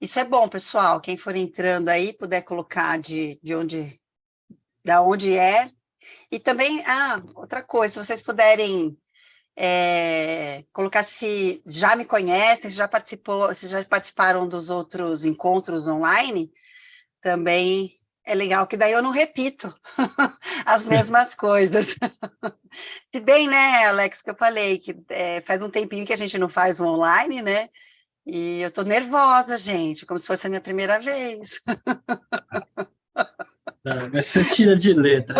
Isso é bom, pessoal. Quem for entrando aí, puder colocar de onde, da onde é. E também, outra coisa, se vocês puderem colocar se já me conhecem, se já participaram dos outros encontros online, também é legal, que daí eu não repito as mesmas coisas. Se bem, né, Alex, que eu falei, que faz um tempinho que a gente não faz o online, né? E eu tô nervosa, gente, como se fosse a minha primeira vez. Mas você tira de letra.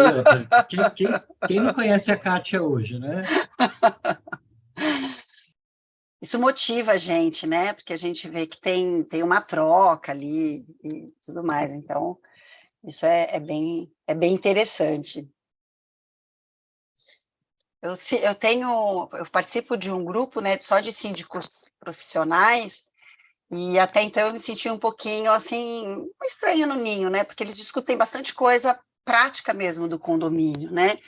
E outra, quem não conhece a Kátia hoje, né? Isso motiva a gente, né? Porque a gente vê que tem uma troca ali e tudo mais. Então, isso é bem interessante. Eu participo de um grupo, né, só de síndicos profissionais, e até então eu me senti um pouquinho assim, estranha no ninho, né? Porque eles discutem bastante coisa prática mesmo do condomínio, né?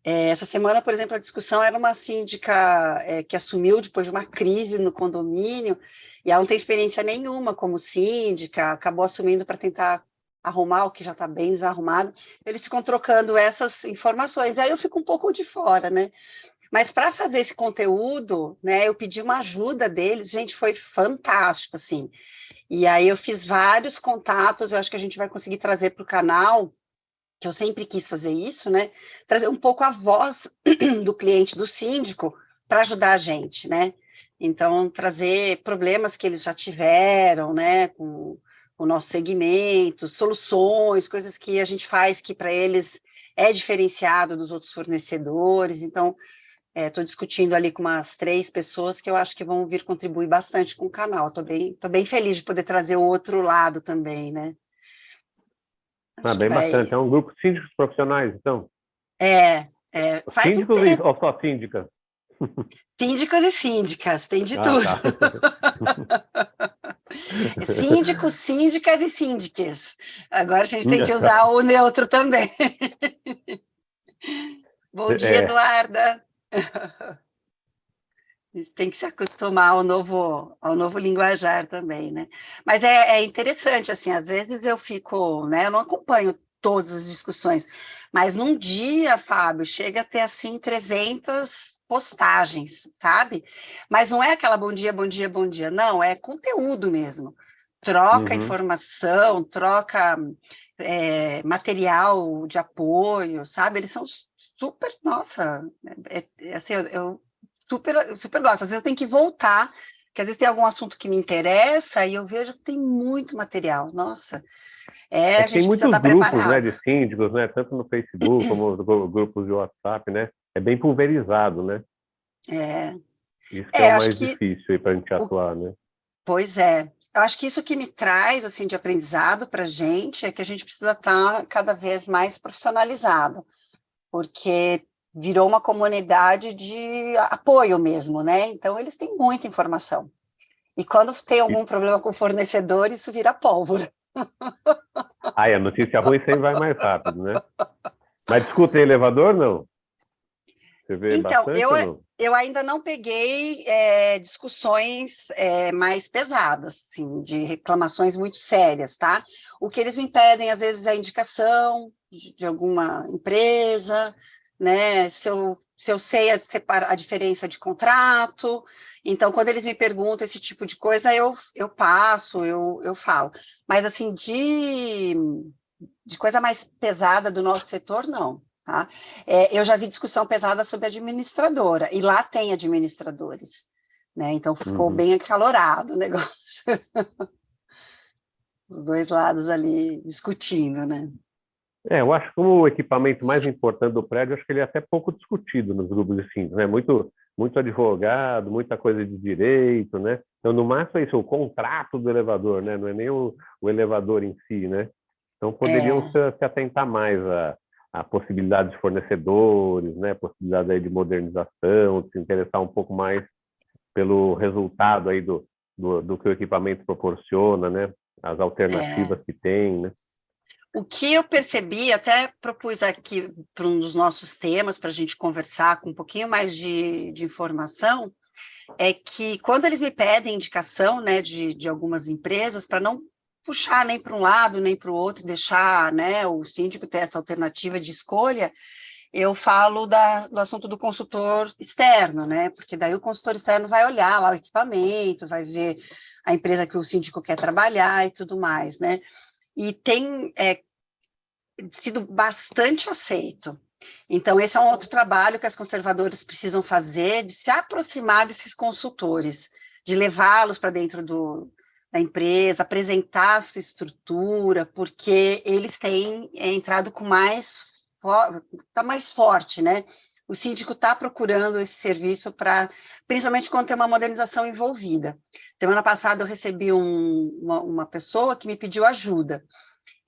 Essa semana, por exemplo, a discussão era uma síndica que assumiu depois de uma crise no condomínio, e ela não tem experiência nenhuma como síndica, acabou assumindo para tentar arrumar o que já está bem desarrumado. Eles ficam trocando essas informações, aí eu fico um pouco de fora, né? Mas para fazer esse conteúdo, né, eu pedi uma ajuda deles, gente, foi fantástico, assim. E aí eu fiz vários contatos, eu acho que a gente vai conseguir trazer para o canal, que eu sempre quis fazer isso, né? Trazer um pouco a voz do cliente, do síndico, para ajudar a gente, né? Então, trazer problemas que eles já tiveram, né, com o nosso segmento, soluções, coisas que a gente faz que para eles é diferenciado dos outros fornecedores. Então, estou discutindo ali com umas 3 pessoas que eu acho que vão vir contribuir bastante com o canal. Tô bem feliz de poder trazer o outro lado também, né? Acho que Bem bacante. vai. É um grupo de síndicos profissionais, então. Faz um Síndicos tempo. ou só síndicas? Síndicos e síndicas, tem de Ah, tudo. tá. Síndicos, síndicas e síndiques. Agora a gente tem que usar o neutro também. Bom dia, É, Eduarda. A gente tem que se acostumar ao novo linguajar também, né? Mas é interessante, assim, às vezes eu fico, né? Eu não acompanho todas as discussões, mas num dia, Fábio, chega a ter, assim, 300 postagens, sabe? Mas não é aquela bom dia, bom dia, bom dia, não, é conteúdo mesmo. Troca uhum. informação, troca material de apoio, sabe? Eles são super, nossa, assim, eu super, super gosto. Às vezes eu tenho que voltar, porque às vezes tem algum assunto que me interessa e eu vejo que tem muito material. Nossa, É a que tem gente precisa muitos estar grupos, né, preparado. de síndicos, né, tanto no Facebook como os grupos de WhatsApp, né? É bem pulverizado, né? É, Isso que é o acho mais que, difícil aí para a gente o, atuar, né? pois é, eu acho que isso que me traz, assim, de aprendizado para a gente é que a gente precisa estar cada vez mais profissionalizado, porque virou uma comunidade de apoio mesmo, né? Então, eles têm muita informação. E quando tem E, algum problema com o fornecedor, isso vira pólvora. a notícia ruim sempre vai mais rápido, né? Mas discutem elevador, não? Você vê Então, bastante eu, ou não? eu ainda não peguei discussões mais pesadas, assim, de reclamações muito sérias, tá? O que eles me pedem, às vezes, é a indicação de alguma empresa, né? Se eu sei a diferença de contrato. Então, quando eles me perguntam esse tipo de coisa, eu passo, eu falo. Mas, assim, de coisa mais pesada do nosso setor, não. Tá? Eu já vi discussão pesada sobre administradora, e lá tem administradores, né? Então ficou Uhum. bem acalorado o negócio, os dois lados ali discutindo, né? Eu acho que o equipamento mais importante do prédio, acho que ele é até pouco discutido nos grupos de síndicos, né? Muito advogado, muita coisa de direito, né? Então, no máximo é isso, o contrato do elevador, né? Não é nem o elevador em si, né? Então, poderiam É, se atentar mais a possibilidades de fornecedores, né? Possibilidade aí de modernização, de se interessar um pouco mais pelo resultado aí do que o equipamento proporciona, né? As é. alternativas que tem, né? O que eu percebi, até propus aqui para um dos nossos temas, para a gente conversar com um pouquinho mais de informação, é que quando eles me pedem indicação, né, de algumas empresas, para não puxar nem para um lado nem para o outro, deixar, né, o síndico ter essa alternativa de escolha, eu falo do assunto do consultor externo, né? Porque daí o consultor externo vai olhar lá o equipamento, vai ver a empresa que o síndico quer trabalhar e tudo mais, né? E tem sido bastante aceito. Então, esse é um outro trabalho que as conservadoras precisam fazer, de se aproximar desses consultores, de levá-los para dentro da empresa, apresentar a sua estrutura, porque eles têm entrado com está mais forte, né? O síndico está procurando esse serviço principalmente quando tem uma modernização envolvida. Semana passada eu recebi uma pessoa que me pediu ajuda,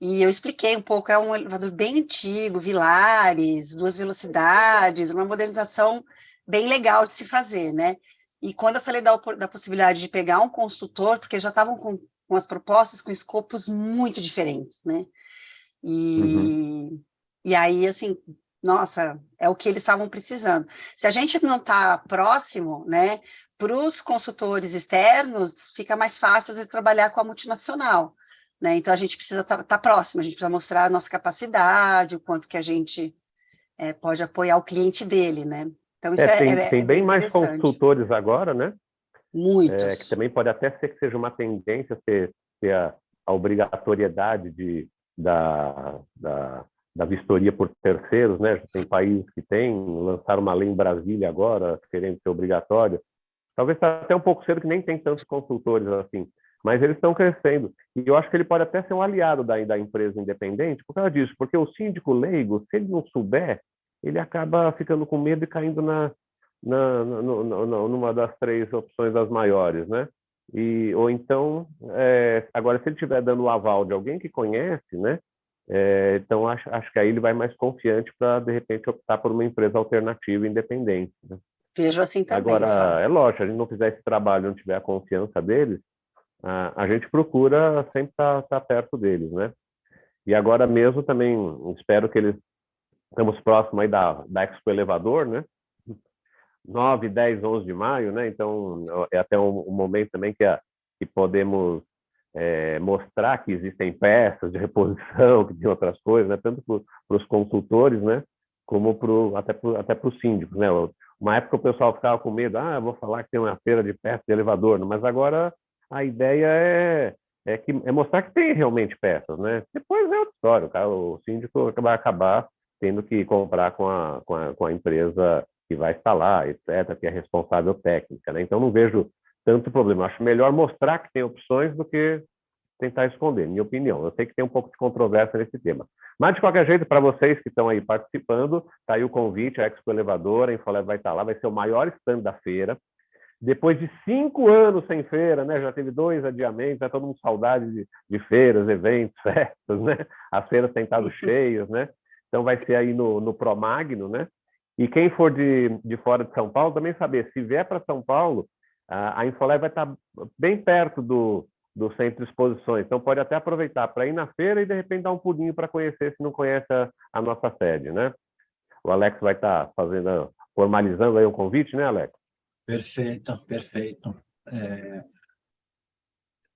e eu expliquei um pouco, é um elevador bem antigo, Vilares, 2 velocidades, uma modernização bem legal de se fazer, né? E quando eu falei da possibilidade de pegar um consultor, porque já estavam com as propostas com escopos muito diferentes, né? E aí, assim, nossa, é o que eles estavam precisando. Se a gente não está próximo, né, para os consultores externos, fica mais fácil, às vezes, trabalhar com a multinacional, né? Então, a gente precisa estar próximo, a gente precisa mostrar a nossa capacidade, o quanto que a gente pode apoiar o cliente dele, né? Então, isso Tem é bem bem mais interessante. consultores agora, né? Muitos. Que também pode até ser que seja uma tendência ter a obrigatoriedade da vistoria por terceiros, né? Já tem países que lançaram uma lei em Brasília agora, querendo ser obrigatório. Talvez está até um pouco cedo, que nem tem tantos consultores assim, mas eles estão crescendo. E eu acho que ele pode até ser um aliado da empresa independente por causa disso, porque o síndico leigo, se ele não souber, ele acaba ficando com medo e caindo numa das 3 opções das maiores, né? Ou então, agora, se ele estiver dando o aval de alguém que conhece, né? Então, acho que aí ele vai mais confiante para, de repente, optar por uma empresa alternativa independente, né? Vejo assim também. Agora, é lógico, se a gente não fizer esse trabalho, não tiver a confiança deles, a gente procura sempre estar perto deles, né? E agora mesmo também, espero que estamos próximos aí da Expo Elevador, né? 9, 10, 11 de maio, né? Então, é até um momento também que podemos mostrar que existem peças de reposição, que tem outras coisas, né? Tanto para os consultores, né? Como até para os síndicos, né? Uma época o pessoal ficava com medo, vou falar que tem uma feira de peças de elevador, mas agora a ideia é mostrar que tem realmente peças, né? Depois é outra história, o síndico vai acabar tendo que comprar com a empresa que vai instalar, etc., que é responsável técnica, né? Então, não vejo tanto problema. Acho melhor mostrar que tem opções do que tentar esconder, minha opinião. Eu sei que tem um pouco de controvérsia nesse tema. Mas, de qualquer jeito, para vocês que estão aí participando, está aí o convite, a Expo Elevador, a Infolab vai estar lá, vai ser o maior stand da feira. Depois de 5 anos sem feira, né? Já teve 2 adiamentos, tá todo mundo saudade de feiras, eventos, festas, né? As feiras têm estado cheias, né? Então, vai ser aí no Promagno, né? E quem for de fora de São Paulo, também saber, se vier para São Paulo, a Infolab vai estar bem perto do Centro de Exposições. Então, pode até aproveitar para ir na feira e, de repente, dar um pulinho para conhecer, se não conhece a nossa sede, né? O Alex vai estar formalizando aí um convite, né, Alex? Perfeito, perfeito.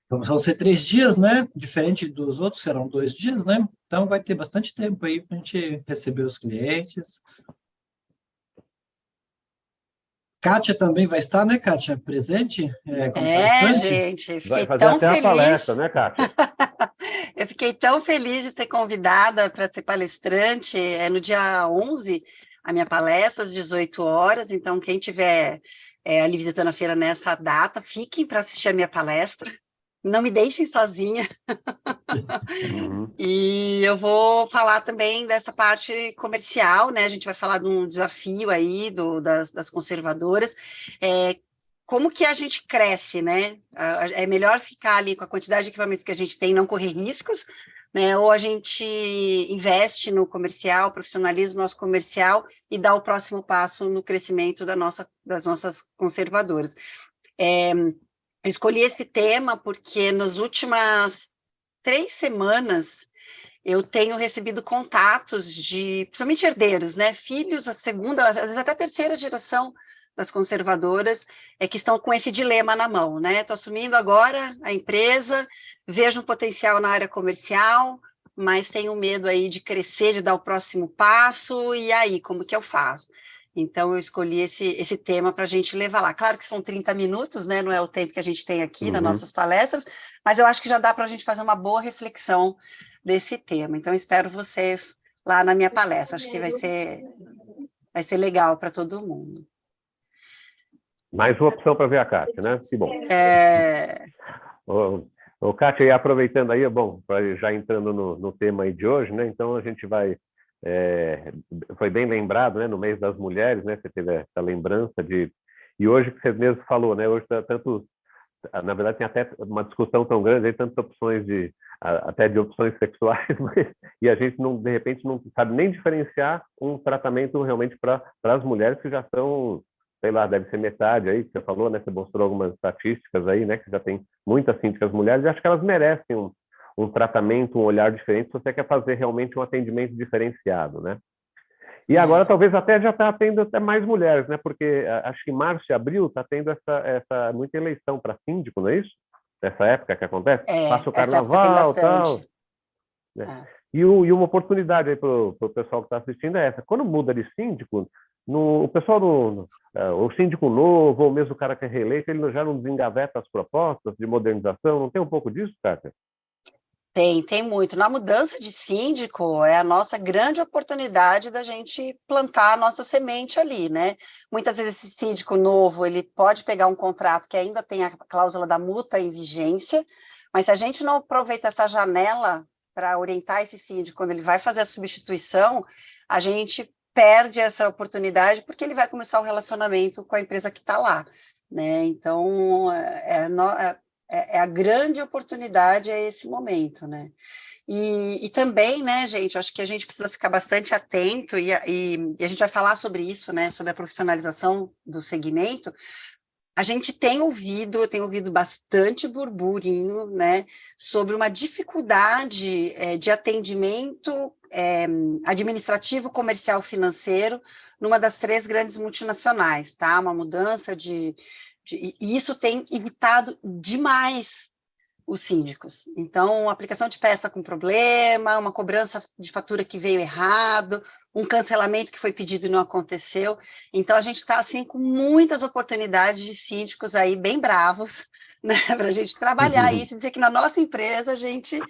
Vão ser 3 dias, né? Diferente dos outros, serão 2 dias, né? Então, vai ter bastante tempo aí para a gente receber os clientes. Kátia também vai estar, né, Kátia? Presente como palestrante? Gente, vai fiquei fazer tão até feliz. a palestra, né, Kátia? Eu fiquei tão feliz de ser convidada para ser palestrante. É no dia 11, a minha palestra, às 18 horas. Então, quem tiver ali visitando a feira nessa data, fiquem para assistir a minha palestra. Não me deixem sozinha. Uhum. E eu vou falar também dessa parte comercial, né? A gente vai falar de um desafio aí das conservadoras. Como que a gente cresce, né? É melhor ficar ali com a quantidade de equipamentos que a gente tem e não correr riscos, né? Ou a gente investe no comercial, profissionaliza o nosso comercial e dá o próximo passo no crescimento das nossas conservadoras. Eu escolhi esse tema porque nas últimas 3 semanas eu tenho recebido contatos principalmente herdeiros, né? Filhos, a segunda, às vezes até a terceira geração das conservadoras que estão com esse dilema na mão, né? Estou assumindo agora a empresa, vejo um potencial na área comercial, mas tenho medo aí de crescer, de dar o próximo passo, e aí, como que eu faço? Então, eu escolhi esse tema para a gente levar lá. Claro que são 30 minutos, né? Não é o tempo que a gente tem aqui nas nossas palestras, mas eu acho que já dá para a gente fazer uma boa reflexão desse tema. Então, espero vocês lá na minha palestra. Acho que vai ser legal para todo mundo. Mais uma opção para ver a Kátia, né? Que bom. Ô, Kátia, e aproveitando aí, bom, já entrando no tema aí de hoje, né? Então, a gente vai... foi bem lembrado, né? No mês das mulheres, né? Você teve essa lembrança de... E hoje, que você mesmo falou, né? Hoje, tanto... Na verdade, tem até uma discussão tão grande, aí, tantas opções até de opções sexuais, e a gente, de repente, não sabe nem diferenciar um tratamento realmente para as mulheres que já são... sei lá, deve ser metade aí, que você falou, né? Você mostrou algumas estatísticas aí, né? Que já tem muitas síndicas mulheres, e acho que elas merecem um tratamento, um olhar diferente, se você quer fazer realmente um atendimento diferenciado, né? E agora talvez até já está tendo até mais mulheres, né? Porque acho que em março e abril está tendo essa muita eleição para síndico, não é isso? Nessa época que acontece? Passa o carnaval e tal. Né? E uma oportunidade aí para o pessoal que está assistindo é essa. Quando muda de síndico, o pessoal o síndico novo, ou mesmo o cara que é reeleito, ele já não desengaveta as propostas de modernização? Não tem um pouco disso, Kátia? Tem muito. Na mudança de síndico, é a nossa grande oportunidade da gente plantar a nossa semente ali, né? Muitas vezes esse síndico novo, ele pode pegar um contrato que ainda tem a cláusula da multa em vigência, mas se a gente não aproveita essa janela para orientar esse síndico quando ele vai fazer a substituição, a gente perde essa oportunidade porque ele vai começar o relacionamento com a empresa que está lá, né? Então, a grande oportunidade é esse momento, né? E também, né, gente, acho que a gente precisa ficar bastante atento, e a gente vai falar sobre isso, né, sobre a profissionalização do segmento. A gente tem ouvido bastante burburinho, né, sobre uma dificuldade de atendimento administrativo, comercial, financeiro, numa das 3 grandes multinacionais, tá? Uma mudança e isso tem irritado demais os síndicos. Então, aplicação de peça com problema, uma cobrança de fatura que veio errado, um cancelamento que foi pedido e não aconteceu. Então, a gente está, assim, com muitas oportunidades de síndicos aí bem bravos, né, para a gente trabalhar isso e dizer que na nossa empresa a gente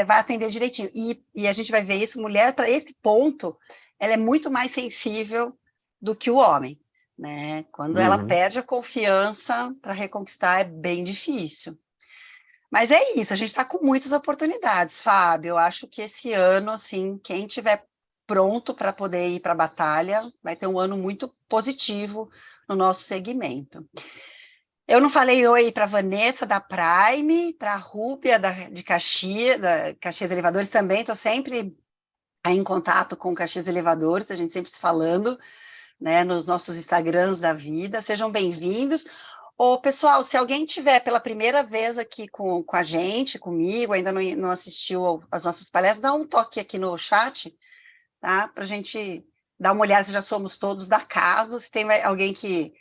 vai atender direitinho. E a gente vai ver isso, mulher, para esse ponto, ela é muito mais sensível do que o homem, né? Quando ela perde a confiança, para reconquistar é bem difícil. Mas é isso, a gente está com muitas oportunidades, Fábio. Eu acho que esse ano, assim, quem tiver pronto para poder ir para a batalha, vai ter um ano muito positivo no nosso segmento. Eu não falei oi para a Vanessa, da Prime, para a Rúbia, de Caxias, da Caxias Elevadores também, estou sempre aí em contato com Caxias Elevadores, a gente sempre se falando, né, nos nossos Instagrams da vida. Sejam bem-vindos. Ô, pessoal, se alguém tiver pela primeira vez aqui com a gente, comigo, ainda não assistiu às nossas palestras, dá um toque aqui no chat, tá? Para a gente dar uma olhada se já somos todos da casa, se tem alguém que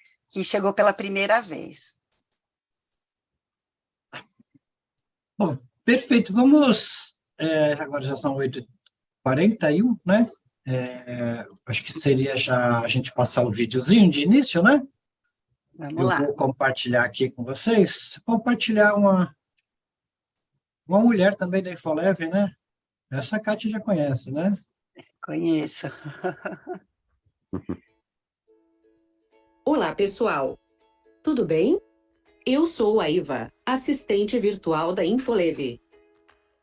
chegou pela primeira vez. Bom, perfeito. Vamos... agora já são 8h41, né? Acho que seria já a gente passar o videozinho de início, né? Vamos lá. Vou compartilhar aqui com vocês. Compartilhar uma mulher também da Infoleve, né? Essa a Kátia já conhece, né? Conheço. Olá, pessoal. Tudo bem? Eu sou a Iva, assistente virtual da Infoleve.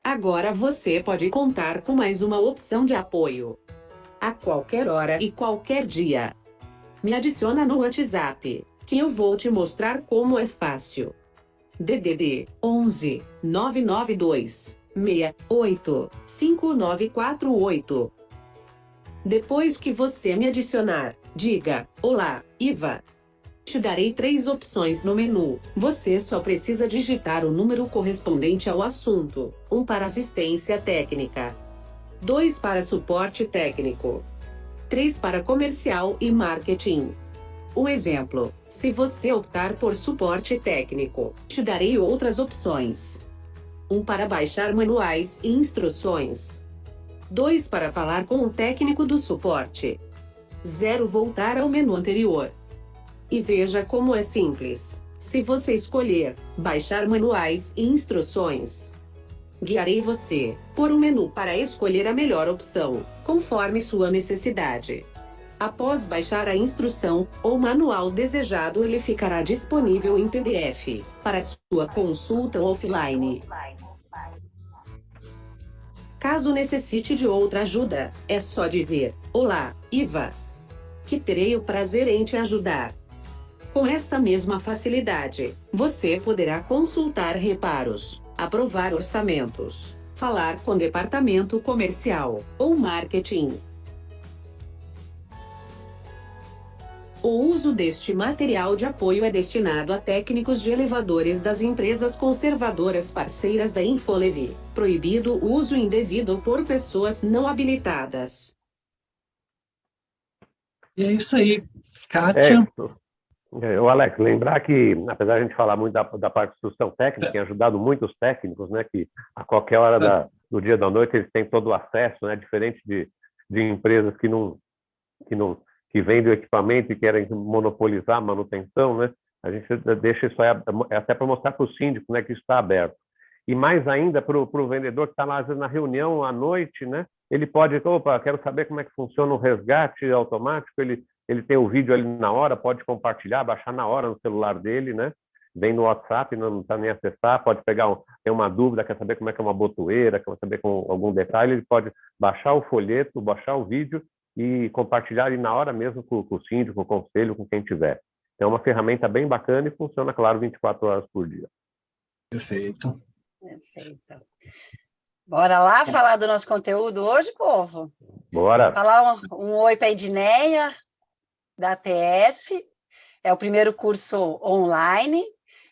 Agora você pode contar com mais uma opção de apoio. A qualquer hora e qualquer dia. Me adiciona no WhatsApp, que eu vou te mostrar como é fácil. DDD 11 992 68 5948. Depois que você me adicionar, diga: Olá, Iva. Te darei 3 opções no menu. Você só precisa digitar o número correspondente ao assunto. 1 para assistência técnica. 2 para suporte técnico. 3 para comercial e marketing. Um exemplo: se você optar por suporte técnico, te darei outras opções. 1 para baixar manuais e instruções. 2 para falar com o técnico do suporte. 0 voltar ao menu anterior. E veja como é simples. Se você escolher baixar manuais e instruções, guiarei você por um menu para escolher a melhor opção, conforme sua necessidade. Após baixar a instrução ou manual desejado, ele ficará disponível em PDF para sua consulta offline. Caso necessite de outra ajuda, é só dizer: "Olá, Iva", que terei o prazer em te ajudar. Com esta mesma facilidade, você poderá consultar reparos, aprovar orçamentos, falar com departamento comercial ou marketing. O uso deste material de apoio é destinado a técnicos de elevadores das empresas conservadoras parceiras da Infolev. Proibido o uso indevido por pessoas não habilitadas. E é isso aí, Kátia. O Alex, lembrar que, apesar de a gente falar muito da parte de instrução técnica, tem ajudado muito os técnicos, né, que a qualquer hora do dia da noite eles têm todo o acesso, né, diferente de empresas que vendem o equipamento e querem monopolizar a manutenção, né? A gente deixa isso aí até para mostrar para o síndico, né, que isso está aberto. E mais ainda para o vendedor que está lá, às vezes, na reunião à noite, né? Ele pode, opa, quero saber como é que funciona o resgate automático, ele tem o vídeo ali na hora, pode compartilhar, baixar na hora no celular dele, né? Vem no WhatsApp, não está nem acessar, pode pegar, tem uma dúvida, quer saber como é que é uma botoeira, quer saber com algum detalhe, ele pode baixar o folheto, baixar o vídeo e compartilhar ali na hora mesmo com o síndico, com o conselho, com quem tiver. É uma ferramenta bem bacana e funciona, claro, 24 horas por dia. Perfeito. Perfeito. Bora lá falar do nosso conteúdo hoje, povo? Bora! Falar um oi para a Edneia, da ATS, é o primeiro curso online,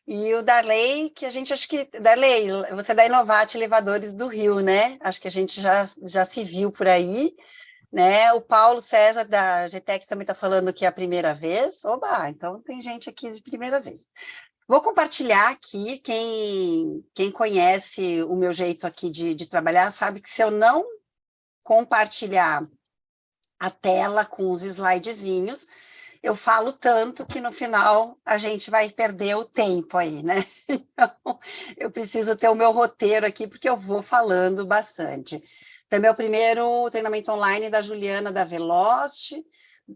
e o Darley, que a gente, acho que, Darley, você é da Inovate Elevadores do Rio, né? Acho que a gente já se viu por aí, né? O Paulo César, da GTEC, também está falando que é a primeira vez. Oba, então tem gente aqui de primeira vez. Vou compartilhar aqui, quem conhece o meu jeito aqui de trabalhar, sabe que se eu não compartilhar a tela com os slidezinhos, eu falo tanto que no final a gente vai perder o tempo aí, né? Então, eu preciso ter o meu roteiro aqui, porque eu vou falando bastante. Também é o primeiro treinamento online da Juliana da Velost,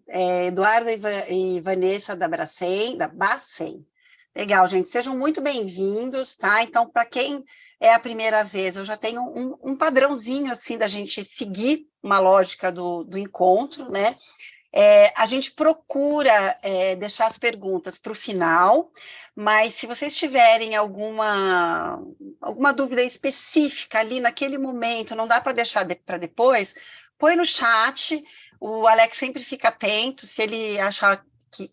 Eduarda e Vanessa da Bacen. Legal, gente, sejam muito bem-vindos, tá? Então, para quem é a primeira vez, eu já tenho um padrãozinho, assim, da gente seguir uma lógica do encontro, né? A gente procura deixar as perguntas para o final, mas se vocês tiverem alguma dúvida específica ali naquele momento, não dá para deixar para depois, põe no chat, o Alex sempre fica atento, se ele achar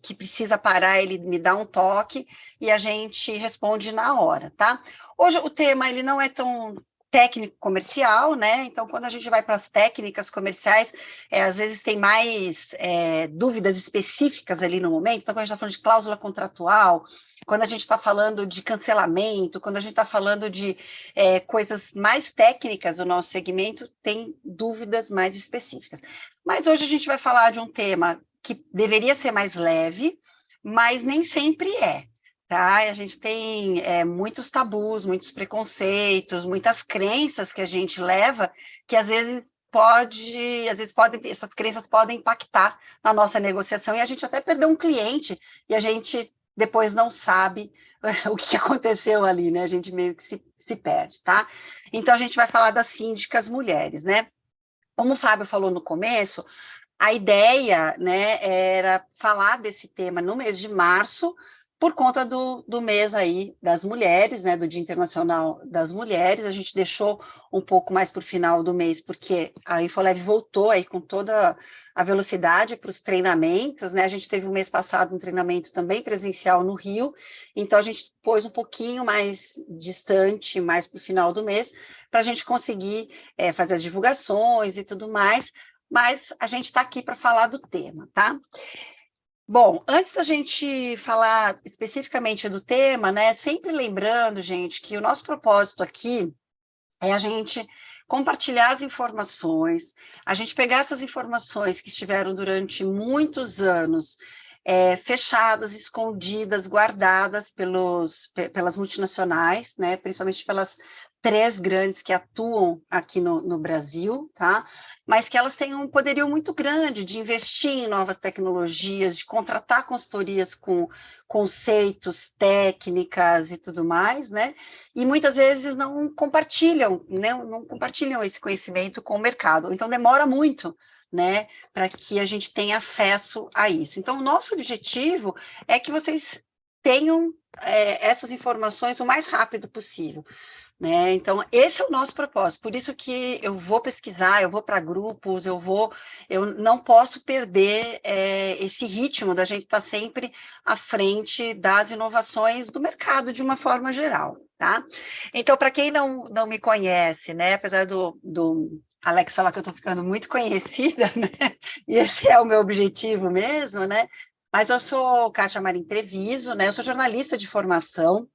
que precisa parar, ele me dá um toque e a gente responde na hora, tá? Hoje o tema ele não é tão técnico comercial, né? Então, quando a gente vai para as técnicas comerciais, às vezes tem mais dúvidas específicas ali no momento. Então, quando a gente está falando de cláusula contratual, quando a gente está falando de cancelamento, quando a gente está falando de coisas mais técnicas do nosso segmento, tem dúvidas mais específicas. Mas hoje a gente vai falar de um tema que deveria ser mais leve, mas nem sempre é. Tá? A gente tem muitos tabus, muitos preconceitos, muitas crenças que a gente leva, que às vezes essas crenças podem impactar na nossa negociação e a gente até perdeu um cliente e a gente depois não sabe o que aconteceu ali, né? A gente meio que se perde, tá? Então a gente vai falar das síndicas mulheres, né? Como o Fábio falou no começo, a ideia, né, era falar desse tema no mês de março, por conta do mês aí das mulheres, né, do Dia Internacional das Mulheres. A gente deixou um pouco mais para o final do mês, porque a Infolev voltou aí com toda a velocidade para os treinamentos, né? A gente teve o mês passado um treinamento também presencial no Rio, então a gente pôs um pouquinho mais distante, mais para o final do mês, para a gente conseguir fazer as divulgações e tudo mais, mas a gente está aqui para falar do tema, tá? Bom, antes da gente falar especificamente do tema, né, sempre lembrando, gente, que o nosso propósito aqui é a gente compartilhar as informações, a gente pegar essas informações que estiveram durante muitos anos fechadas, escondidas, guardadas pelas multinacionais, né, principalmente pelas 3 grandes que atuam aqui no Brasil, tá? Mas que elas têm um poderio muito grande de investir em novas tecnologias, de contratar consultorias com conceitos, técnicas e tudo mais, né? E muitas vezes não compartilham, né? Não compartilham esse conhecimento com o mercado. Então demora muito, né, para que a gente tenha acesso a isso. Então, o nosso objetivo é que vocês tenham essas informações o mais rápido possível, né? Então, esse é o nosso propósito, por isso que eu vou pesquisar, eu vou para grupos, eu não posso perder esse ritmo da gente estar sempre à frente das inovações do mercado de uma forma geral, tá? Então, para quem não me conhece, né, apesar do Alex falar que eu estou ficando muito conhecida, né, e esse é o meu objetivo mesmo, né, mas eu sou Kátia Marim Treviso, né, eu sou jornalista de formação,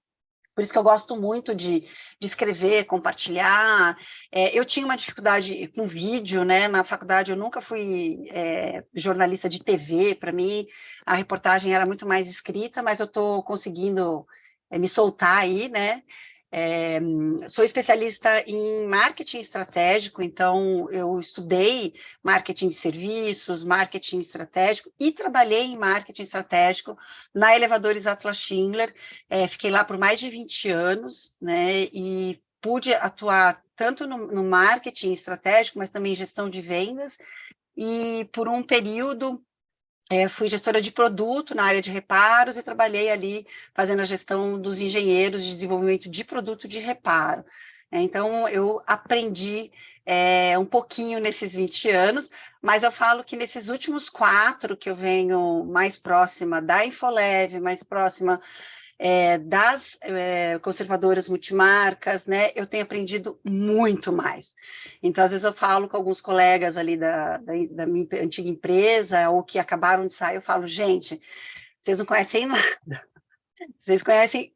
por isso que eu gosto muito de escrever, compartilhar. Eu tinha uma dificuldade com vídeo, né? Na faculdade eu nunca fui jornalista de TV, para mim a reportagem era muito mais escrita, mas eu estou conseguindo me soltar aí, né? Sou especialista em marketing estratégico, então eu estudei marketing de serviços, marketing estratégico e trabalhei em marketing estratégico na Elevadores Atlas Schindler, fiquei lá por mais de 20 anos, né, e pude atuar tanto no marketing estratégico, mas também em gestão de vendas, e por um período fui gestora de produto na área de reparos e trabalhei ali fazendo a gestão dos engenheiros de desenvolvimento de produto de reparo. Então, eu aprendi um pouquinho nesses 20 anos, mas eu falo que nesses últimos 4 que eu venho mais próxima da Infolev, mais próxima das conservadoras multimarcas, né, eu tenho aprendido muito mais. Então, às vezes eu falo com alguns colegas ali da minha antiga empresa, ou que acabaram de sair, eu falo, gente, vocês não conhecem nada, vocês conhecem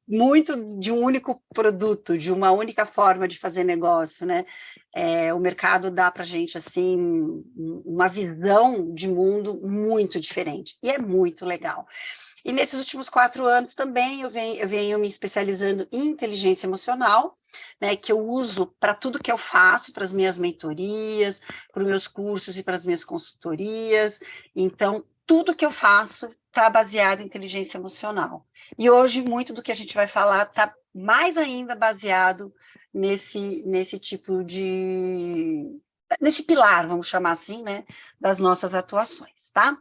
muito de um único produto, de uma única forma de fazer negócio, né? O mercado dá para a gente, assim, uma visão de mundo muito diferente, e é muito legal. E nesses últimos 4 anos também eu venho me especializando em inteligência emocional, né, que eu uso para tudo que eu faço, para as minhas mentorias, para os meus cursos e para as minhas consultorias. Então, tudo que eu faço está baseado em inteligência emocional. E hoje, muito do que a gente vai falar está mais ainda baseado nesse tipo nesse pilar, vamos chamar assim, né, das nossas atuações, tá?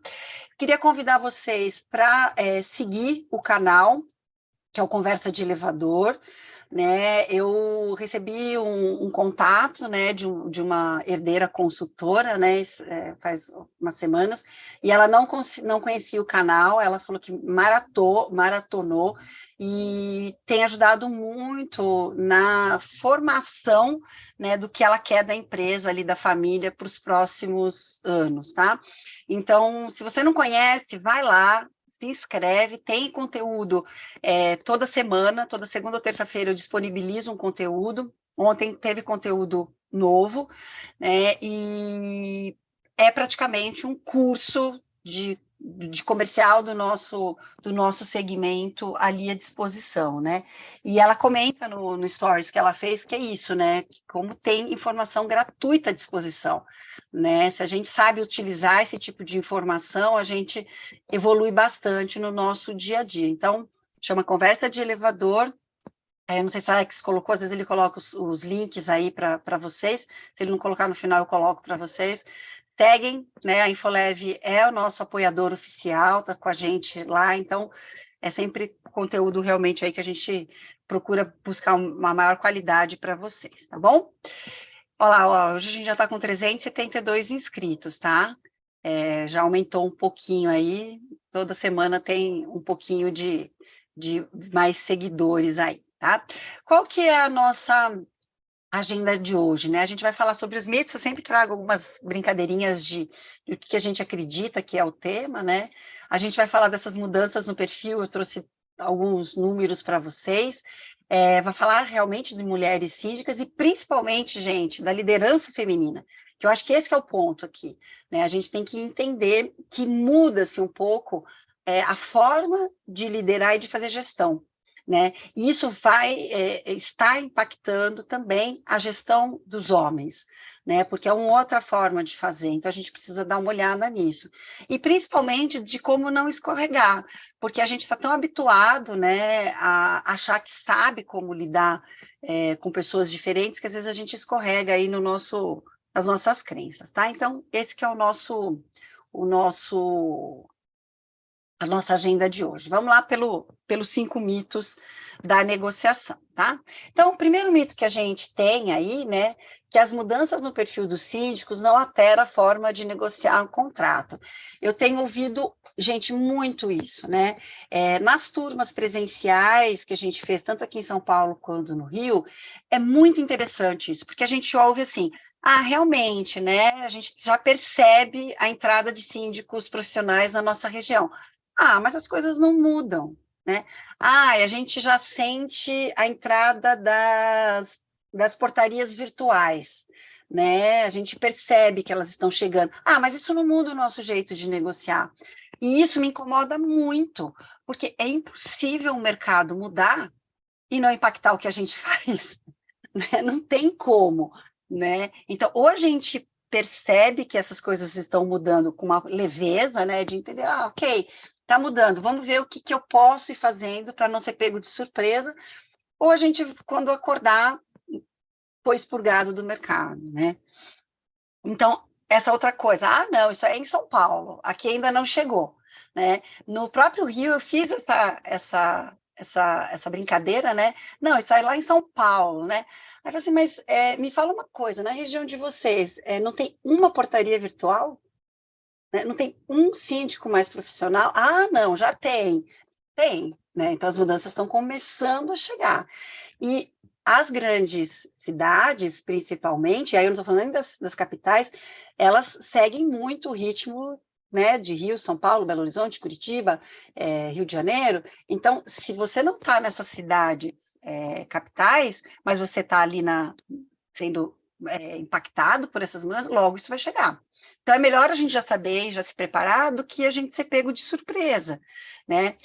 Queria convidar vocês para seguir o canal, que é o Conversa de Elevador, né? Eu recebi um contato, né, de uma herdeira consultora, né, faz umas semanas, e ela não conhecia o canal, ela falou que maratonou, e tem ajudado muito na formação, né, do que ela quer da empresa ali, da família, para os próximos anos, tá? Então, se você não conhece, vai lá, se inscreve, tem conteúdo toda semana, toda segunda ou terça-feira eu disponibilizo um conteúdo. Ontem teve conteúdo novo, né, e é praticamente um curso de comercial do nosso segmento ali à disposição, né? E ela comenta no Stories que ela fez que é isso, né? Como tem informação gratuita à disposição, né? Se a gente sabe utilizar esse tipo de informação, a gente evolui bastante no nosso dia a dia. Então, chama Conversa de Elevador. Não sei se o Alex colocou, às vezes ele coloca os links aí para vocês. Se ele não colocar no final, eu coloco para vocês. Seguem, né? A Infolev é o nosso apoiador oficial, está com a gente lá, então é sempre conteúdo realmente aí que a gente procura buscar uma maior qualidade para vocês, tá bom? Olha lá, ó, hoje a gente já está com 372 inscritos, tá? Já aumentou um pouquinho aí, toda semana tem um pouquinho de mais seguidores aí, tá? Qual que é a nossa agenda de hoje, né? A gente vai falar sobre os mitos, eu sempre trago algumas brincadeirinhas do que a gente acredita que é o tema, né? A gente vai falar dessas mudanças no perfil, eu trouxe alguns números para vocês, vai falar realmente de mulheres síndicas e principalmente, gente, da liderança feminina, que eu acho que esse que é o ponto aqui, né? A gente tem que entender que muda-se um pouco a forma de liderar e de fazer gestão, né? E isso está impactando também a gestão dos homens, né? Porque é uma outra forma de fazer, então a gente precisa dar uma olhada nisso. E principalmente de como não escorregar, porque a gente está tão habituado, né, a achar que sabe como lidar com pessoas diferentes, que às vezes a gente escorrega aí nas nossas crenças, tá? Então, esse que é a nossa agenda de hoje. Vamos lá pelos 5 mitos da negociação, tá? Então, o primeiro mito que a gente tem aí, né, que as mudanças no perfil dos síndicos não alteram a forma de negociar um contrato. Eu tenho ouvido, gente, muito isso, né? Nas turmas presenciais que a gente fez, tanto aqui em São Paulo quanto no Rio, é muito interessante isso, porque a gente ouve assim, realmente, né, a gente já percebe a entrada de síndicos profissionais na nossa região. Mas as coisas não mudam, né? A gente já sente a entrada das portarias virtuais, né? A gente percebe que elas estão chegando. Mas isso não muda o nosso jeito de negociar. E isso me incomoda muito, porque é impossível o mercado mudar e não impactar o que a gente faz, né? Não tem como, né? Então, ou a gente percebe que essas coisas estão mudando com uma leveza, né? De entender, ok, está mudando, vamos ver o que eu posso ir fazendo para não ser pego de surpresa, ou a gente, quando acordar, foi expurgado do mercado, né? Então, essa outra coisa, não, isso é em São Paulo, aqui ainda não chegou, né? No próprio Rio eu fiz essa brincadeira, né? Não, isso é lá em São Paulo, né? Aí eu falei assim, mas me fala uma coisa, na região de vocês, não tem uma portaria virtual? Né? Não tem um síndico mais profissional? Não, já tem. Tem, né? Então as mudanças estão começando a chegar. E as grandes cidades, principalmente, aí eu não estou falando nem das capitais, elas seguem muito o ritmo, né, de Rio, São Paulo, Belo Horizonte, Curitiba, Rio de Janeiro. Então, se você não está nessas cidades capitais, mas você está ali sendo impactado por essas mudanças, logo isso vai chegar. Então, é melhor a gente já saber, já se preparar, do que a gente ser pego de surpresa, né?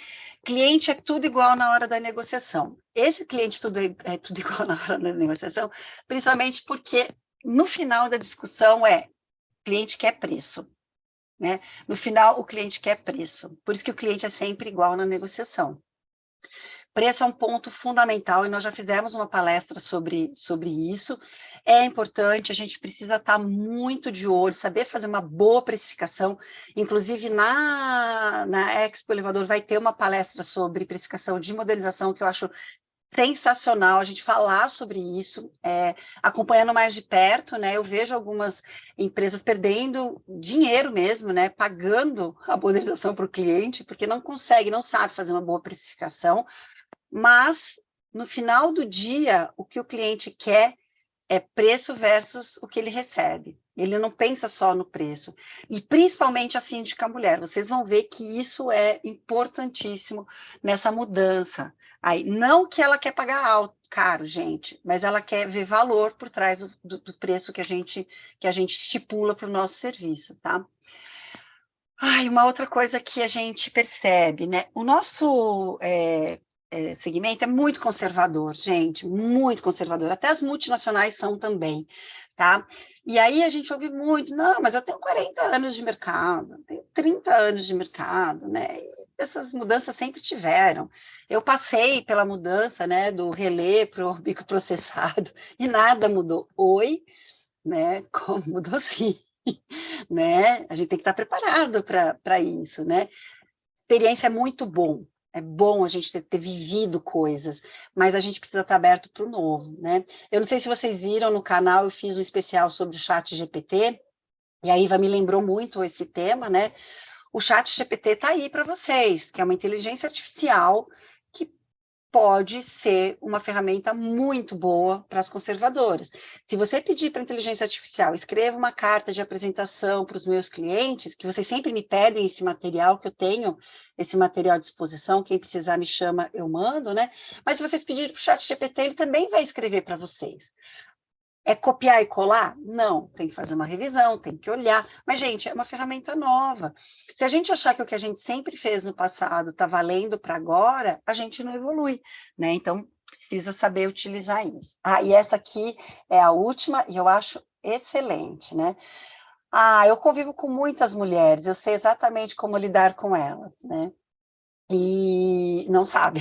Cliente é tudo igual na hora da negociação. Esse cliente é tudo igual na hora da negociação, principalmente porque no final da discussão cliente quer preço, né? No final, o cliente quer preço. Por isso que o cliente é sempre igual na negociação. Preço é um ponto fundamental e nós já fizemos uma palestra sobre isso. É importante, a gente precisa estar muito de olho, saber fazer uma boa precificação. Inclusive, na Expo Elevador vai ter uma palestra sobre precificação de modernização, que eu acho sensacional a gente falar sobre isso, acompanhando mais de perto, né? Eu vejo algumas empresas perdendo dinheiro mesmo, né? Pagando a modernização para o cliente, porque não consegue, não sabe fazer uma boa precificação. Mas, no final do dia, o que o cliente quer é preço versus o que ele recebe. Ele não pensa só no preço. E, principalmente, a síndica mulher. Vocês vão ver que isso é importantíssimo nessa mudança. Aí, não que ela quer pagar caro, gente, mas ela quer ver valor por trás do preço que a gente estipula para o nosso serviço, tá? Uma outra coisa que a gente percebe, né? O nosso segmento é muito conservador, gente, muito conservador. Até as multinacionais são também, tá? E aí a gente ouve muito, não, mas eu tenho 40 anos de mercado, tenho 30 anos de mercado, né? E essas mudanças sempre tiveram. Eu passei pela mudança, né, do relé para o microprocessado e nada mudou. Oi, né? Como mudou sim. Né? A gente tem que estar preparado para isso, né? Experiência é muito bom, é bom a gente ter vivido coisas, mas a gente precisa estar aberto para o novo, né? Eu não sei se vocês viram no canal, eu fiz um especial sobre o ChatGPT, e a Iva me lembrou muito esse tema, né? O ChatGPT está aí para vocês, que é uma inteligência artificial que pode ser uma ferramenta muito boa para as conservadoras. Se você pedir para a inteligência artificial, escreva uma carta de apresentação para os meus clientes, que vocês sempre me pedem esse material, que eu tenho esse material à disposição, quem precisar me chama, eu mando, né? Mas se vocês pedirem para o ChatGPT, ele também vai escrever para vocês. É copiar e colar? Não, tem que fazer uma revisão, tem que olhar. Mas, gente, é uma ferramenta nova. Se a gente achar que o que a gente sempre fez no passado está valendo para agora, a gente não evolui, né? Então, precisa saber utilizar isso. Ah, e essa aqui é a última, e eu acho excelente, né? Ah, eu convivo com muitas mulheres, eu sei exatamente como lidar com elas, né? E não sabe,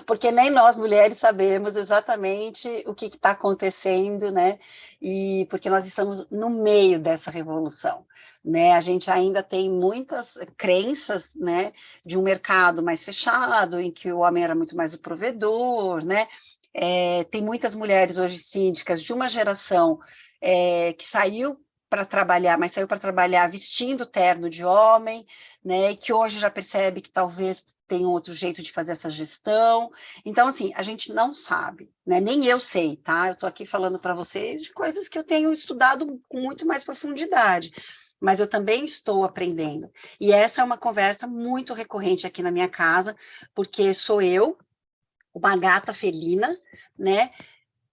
porque nem nós mulheres sabemos exatamente o que está acontecendo, né? E porque nós estamos no meio dessa revolução, né? A gente ainda tem muitas crenças, né? De um mercado mais fechado, em que o homem era muito mais o provedor, né? Tem muitas mulheres hoje síndicas de uma geração que saiu para trabalhar, mas saiu para trabalhar vestindo terno de homem, né, e que hoje já percebe que talvez tenha outro jeito de fazer essa gestão. Então, assim, a gente não sabe, né, nem eu sei, tá? Eu estou aqui falando para vocês de coisas que eu tenho estudado com muito mais profundidade, mas eu também estou aprendendo. E essa é uma conversa muito recorrente aqui na minha casa, porque sou eu, uma gata felina, né,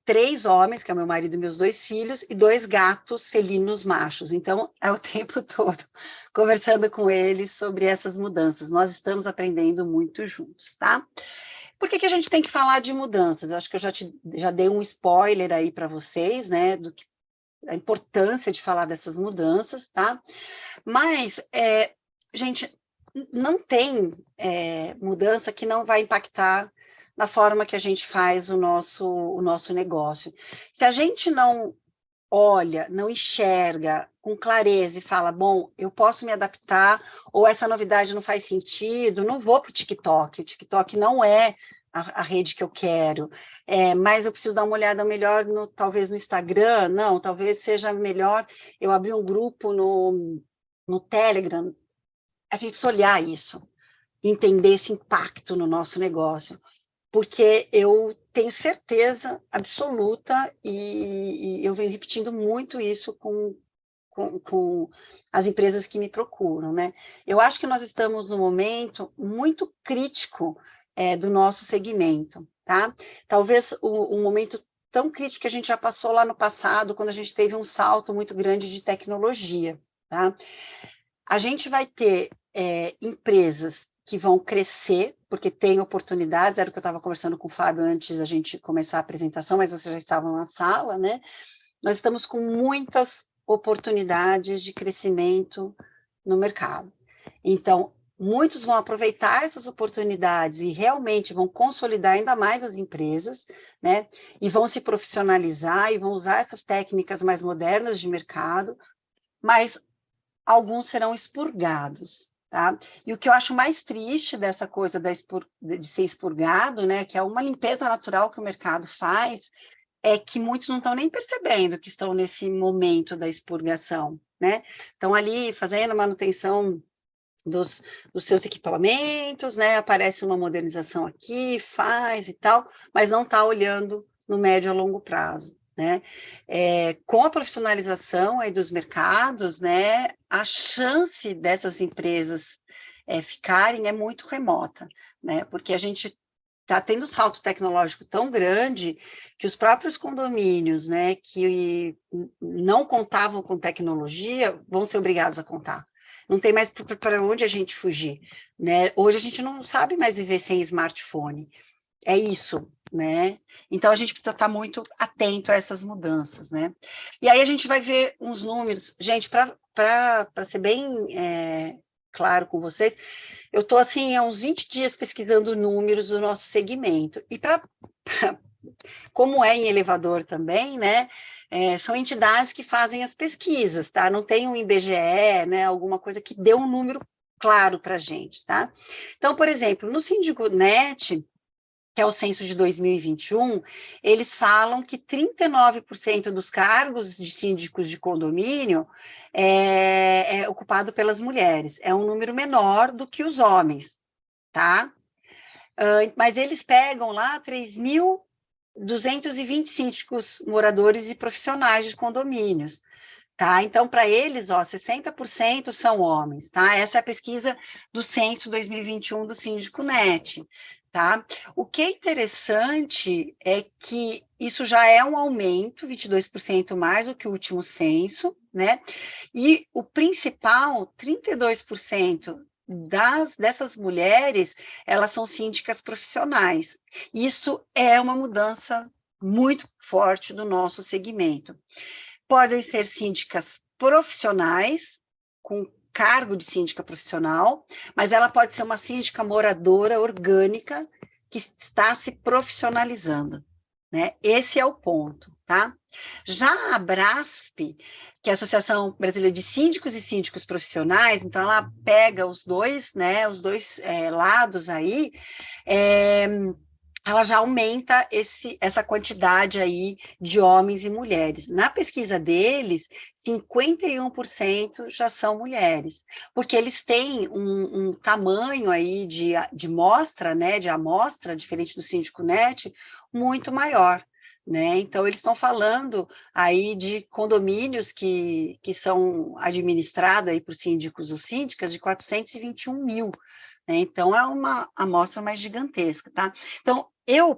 3 homens, que é o meu marido e meus 2 filhos, e 2 gatos felinos machos. Então, é o tempo todo conversando com eles sobre essas mudanças. Nós estamos aprendendo muito juntos, tá? Por que a gente tem que falar de mudanças? Eu acho que eu já dei um spoiler aí para vocês, né, a importância de falar dessas mudanças, tá? Mas, gente, não tem mudança que não vai impactar na forma que a gente faz o nosso negócio. Se a gente não olha, não enxerga com clareza e fala, bom, eu posso me adaptar, ou essa novidade não faz sentido, não vou para o TikTok não é a rede que eu quero, mas eu preciso dar uma olhada melhor, talvez no Instagram, não, talvez seja melhor eu abrir um grupo no Telegram. A gente precisa olhar isso, entender esse impacto no nosso negócio, porque eu tenho certeza absoluta, e eu venho repetindo muito isso com as empresas que me procuram, né? Eu acho que nós estamos num momento muito crítico do nosso segmento, tá? Talvez um momento tão crítico que a gente já passou lá no passado, quando a gente teve um salto muito grande de tecnologia, tá? A gente vai ter empresas que vão crescer, porque tem oportunidades, era o que eu estava conversando com o Fábio antes da gente começar a apresentação, mas vocês já estavam na sala, né? Nós estamos com muitas oportunidades de crescimento no mercado. Então, muitos vão aproveitar essas oportunidades e realmente vão consolidar ainda mais as empresas, né? E vão se profissionalizar e vão usar essas técnicas mais modernas de mercado, mas alguns serão expurgados, tá? E o que eu acho mais triste dessa coisa de ser expurgado, né, que é uma limpeza natural que o mercado faz, é que muitos não estão nem percebendo que estão nesse momento da expurgação, né? Estão ali fazendo manutenção dos seus equipamentos, né? Aparece uma modernização aqui, faz e tal, mas não está olhando no médio a longo prazo, né? Com a profissionalização aí dos mercados, né, a chance dessas empresas ficarem é muito remota, né? Porque a gente está tendo um salto tecnológico tão grande que os próprios condomínios, né, que não contavam com tecnologia, vão ser obrigados a contar. Não tem mais para onde a gente fugir, né? Hoje a gente não sabe mais viver sem smartphone. É isso, né? Então a gente precisa estar muito atento a essas mudanças, né? E aí a gente vai ver uns números, gente, para ser bem claro com vocês, eu estou assim há uns 20 dias pesquisando números do nosso segmento, e como é em elevador também, né? São entidades que fazem as pesquisas, tá? Não tem um IBGE, né? Alguma coisa que dê um número claro para a gente, tá? Então, por exemplo, no SíndicoNet, que é o censo de 2021, eles falam que 39% dos cargos de síndicos de condomínio é ocupado pelas mulheres. É um número menor do que os homens, tá? Mas eles pegam lá 3.220 síndicos moradores e profissionais de condomínios. Tá? Então, para eles, 60% são homens, tá? Essa é a pesquisa do censo 2021 do Síndico Net, tá? O que é interessante é que isso já é um aumento, 22% mais do que o último censo, né? E o principal, 32% dessas mulheres, elas são síndicas profissionais. Isso é uma mudança muito forte do nosso segmento. Podem ser síndicas profissionais, com cargo de síndica profissional, mas ela pode ser uma síndica moradora orgânica que está se profissionalizando, né? Esse é o ponto, tá? Já a ABRASP, que é a Associação Brasileira de Síndicos e Síndicos Profissionais, então ela pega os dois, né, lados aí, ela já aumenta essa quantidade aí de homens e mulheres. Na pesquisa deles, 51% já são mulheres, porque eles têm um tamanho aí de mostra, né, de amostra, diferente do Síndico Net, muito maior. Né? Então, eles estão falando aí de condomínios que são administrados aí por síndicos ou síndicas de 421 mil. Né? Então, é uma amostra mais gigantesca, tá? Então,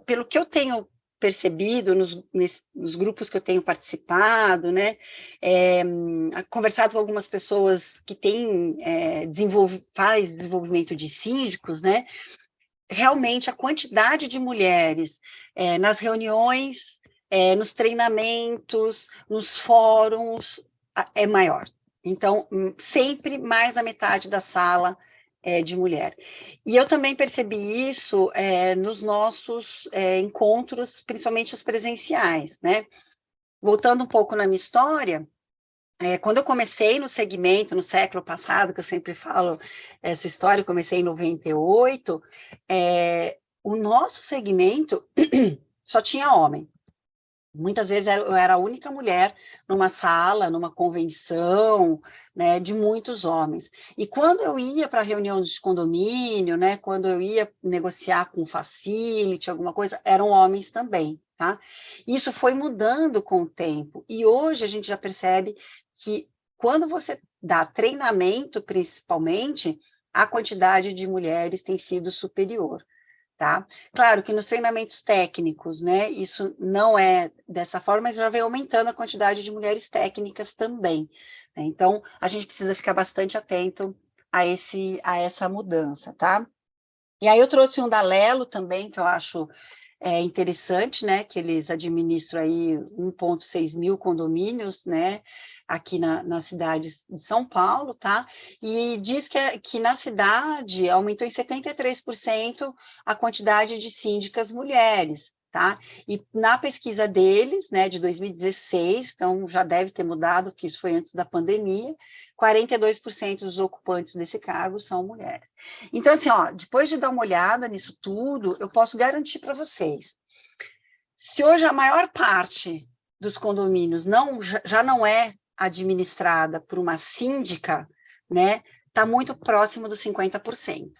pelo que eu tenho percebido nos grupos que eu tenho participado, né, conversado com algumas pessoas que têm faz desenvolvimento de síndicos, né, realmente a quantidade de mulheres nas reuniões, nos treinamentos, nos fóruns, é maior. Então, sempre mais da metade da sala de mulher. E eu também percebi isso nos nossos encontros, principalmente os presenciais, né? Voltando um pouco na minha história, quando eu comecei no segmento, no século passado, que eu sempre falo essa história, eu comecei em 98, o nosso segmento só tinha homem. Muitas vezes eu era a única mulher numa sala, numa convenção, né, de muitos homens. E quando eu ia para reuniões de condomínio, né, quando eu ia negociar com facility, alguma coisa, eram homens também, tá? Isso foi mudando com o tempo. E hoje a gente já percebe que quando você dá treinamento, principalmente, a quantidade de mulheres tem sido superior. Tá? Claro que nos treinamentos técnicos, né, isso não é dessa forma, mas já vem aumentando a quantidade de mulheres técnicas também. Né? Então, a gente precisa ficar bastante atento a essa mudança, tá? E aí eu trouxe um da Lelo também, que eu acho interessante, né, que eles administram aí 1,6 mil condomínios, né, aqui na cidade de São Paulo, tá? E diz que na cidade aumentou em 73% a quantidade de síndicas mulheres, tá? E na pesquisa deles, né, de 2016, então já deve ter mudado, porque isso foi antes da pandemia, 42% dos ocupantes desse cargo são mulheres. Então, assim, depois de dar uma olhada nisso tudo, eu posso garantir para vocês, se hoje a maior parte dos condomínios já não é administrada por uma síndica, né, está muito próximo dos 50%,